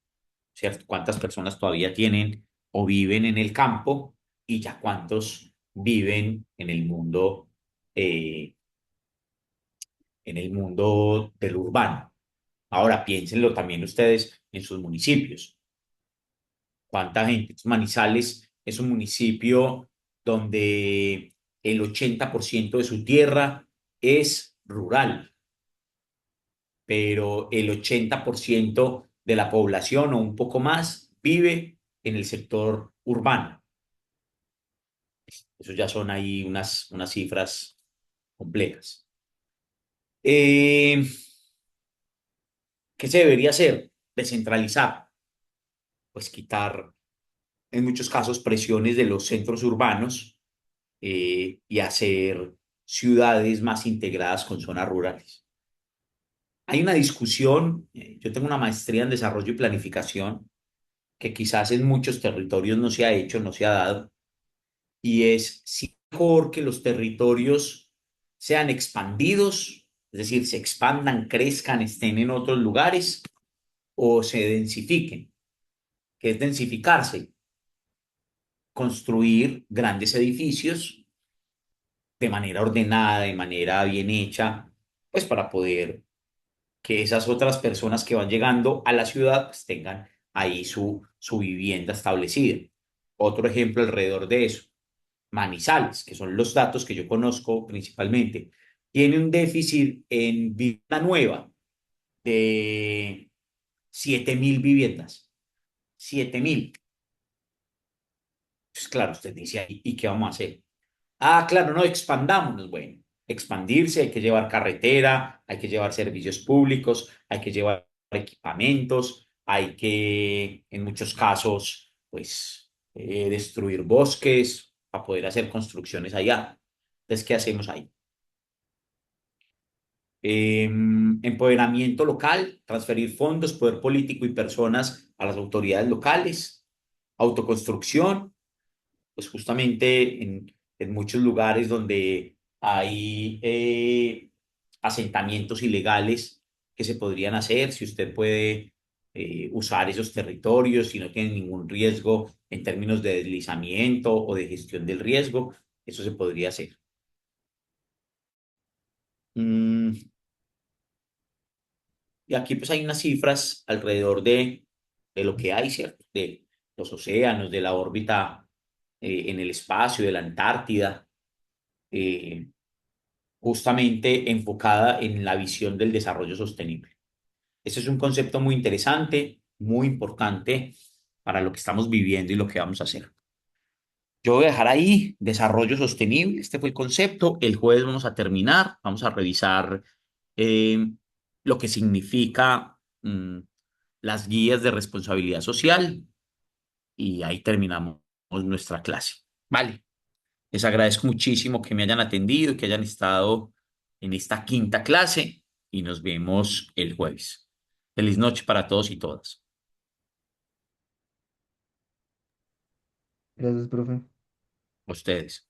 Speaker 1: ¿cierto? ¿Cuántas personas todavía tienen o viven en el campo y ya cuántos viven eh, en el mundo del urbano? Ahora piénsenlo también ustedes en sus municipios. ¿Cuánta gente? Manizales es un municipio donde el 80% de su tierra es rural, pero el 80% de la población o un poco más vive en el sector urbano. Eso ya son ahí unas cifras complejas. Eh, ¿Qué se debería hacer? Descentralizar, pues quitar en muchos casos presiones de los centros urbanos, y hacer ciudades más integradas con zonas rurales. Hay una discusión, yo tengo una maestría en desarrollo y planificación que quizás en muchos territorios no se ha hecho, no se ha dado, y es si es mejor que los territorios sean expandidos, es decir, se expandan, crezcan, estén en otros lugares, o se densifiquen. ¿Qué es densificarse? Construir grandes edificios de manera ordenada, de manera bien hecha, pues para poder que esas otras personas que van llegando a la ciudad pues tengan ahí su vivienda establecida. Otro ejemplo alrededor de eso, Manizales, que son los datos que yo conozco principalmente, tiene un déficit en vivienda nueva de 7.000 viviendas. 7.000. Pues claro, usted dice ahí, ¿y qué vamos a hacer? Ah, claro, no, expandámonos. Bueno, expandirse, hay que llevar carretera, hay que llevar servicios públicos, hay que llevar equipamientos, hay que, en muchos casos, pues, destruir bosques para poder hacer construcciones allá. Entonces, ¿qué hacemos ahí? Empoderamiento local, transferir fondos, poder político y personas a las autoridades locales, autoconstrucción, pues justamente en muchos lugares donde hay asentamientos ilegales que se podrían hacer, si usted puede usar esos territorios y no tiene ningún riesgo en términos de deslizamiento o de gestión del riesgo, eso se podría hacer. Mm, y aquí pues hay unas cifras alrededor de lo que hay, ¿cierto? De los océanos, de la órbita en el espacio, de la Antártida. Eh, Justamente enfocada en la visión del desarrollo sostenible. Ese es un concepto muy interesante, muy importante para lo que estamos viviendo y lo que vamos a hacer. Yo voy a dejar ahí desarrollo sostenible. Este fue el concepto. El jueves vamos a terminar, vamos a revisar eh, lo que significa las guías de responsabilidad social y ahí terminamos nuestra clase. Vale. Les agradezco muchísimo que me hayan atendido y que hayan estado en esta quinta clase y nos vemos el jueves. Feliz noche para todos y todas.
Speaker 2: Gracias, profe.
Speaker 1: A ustedes.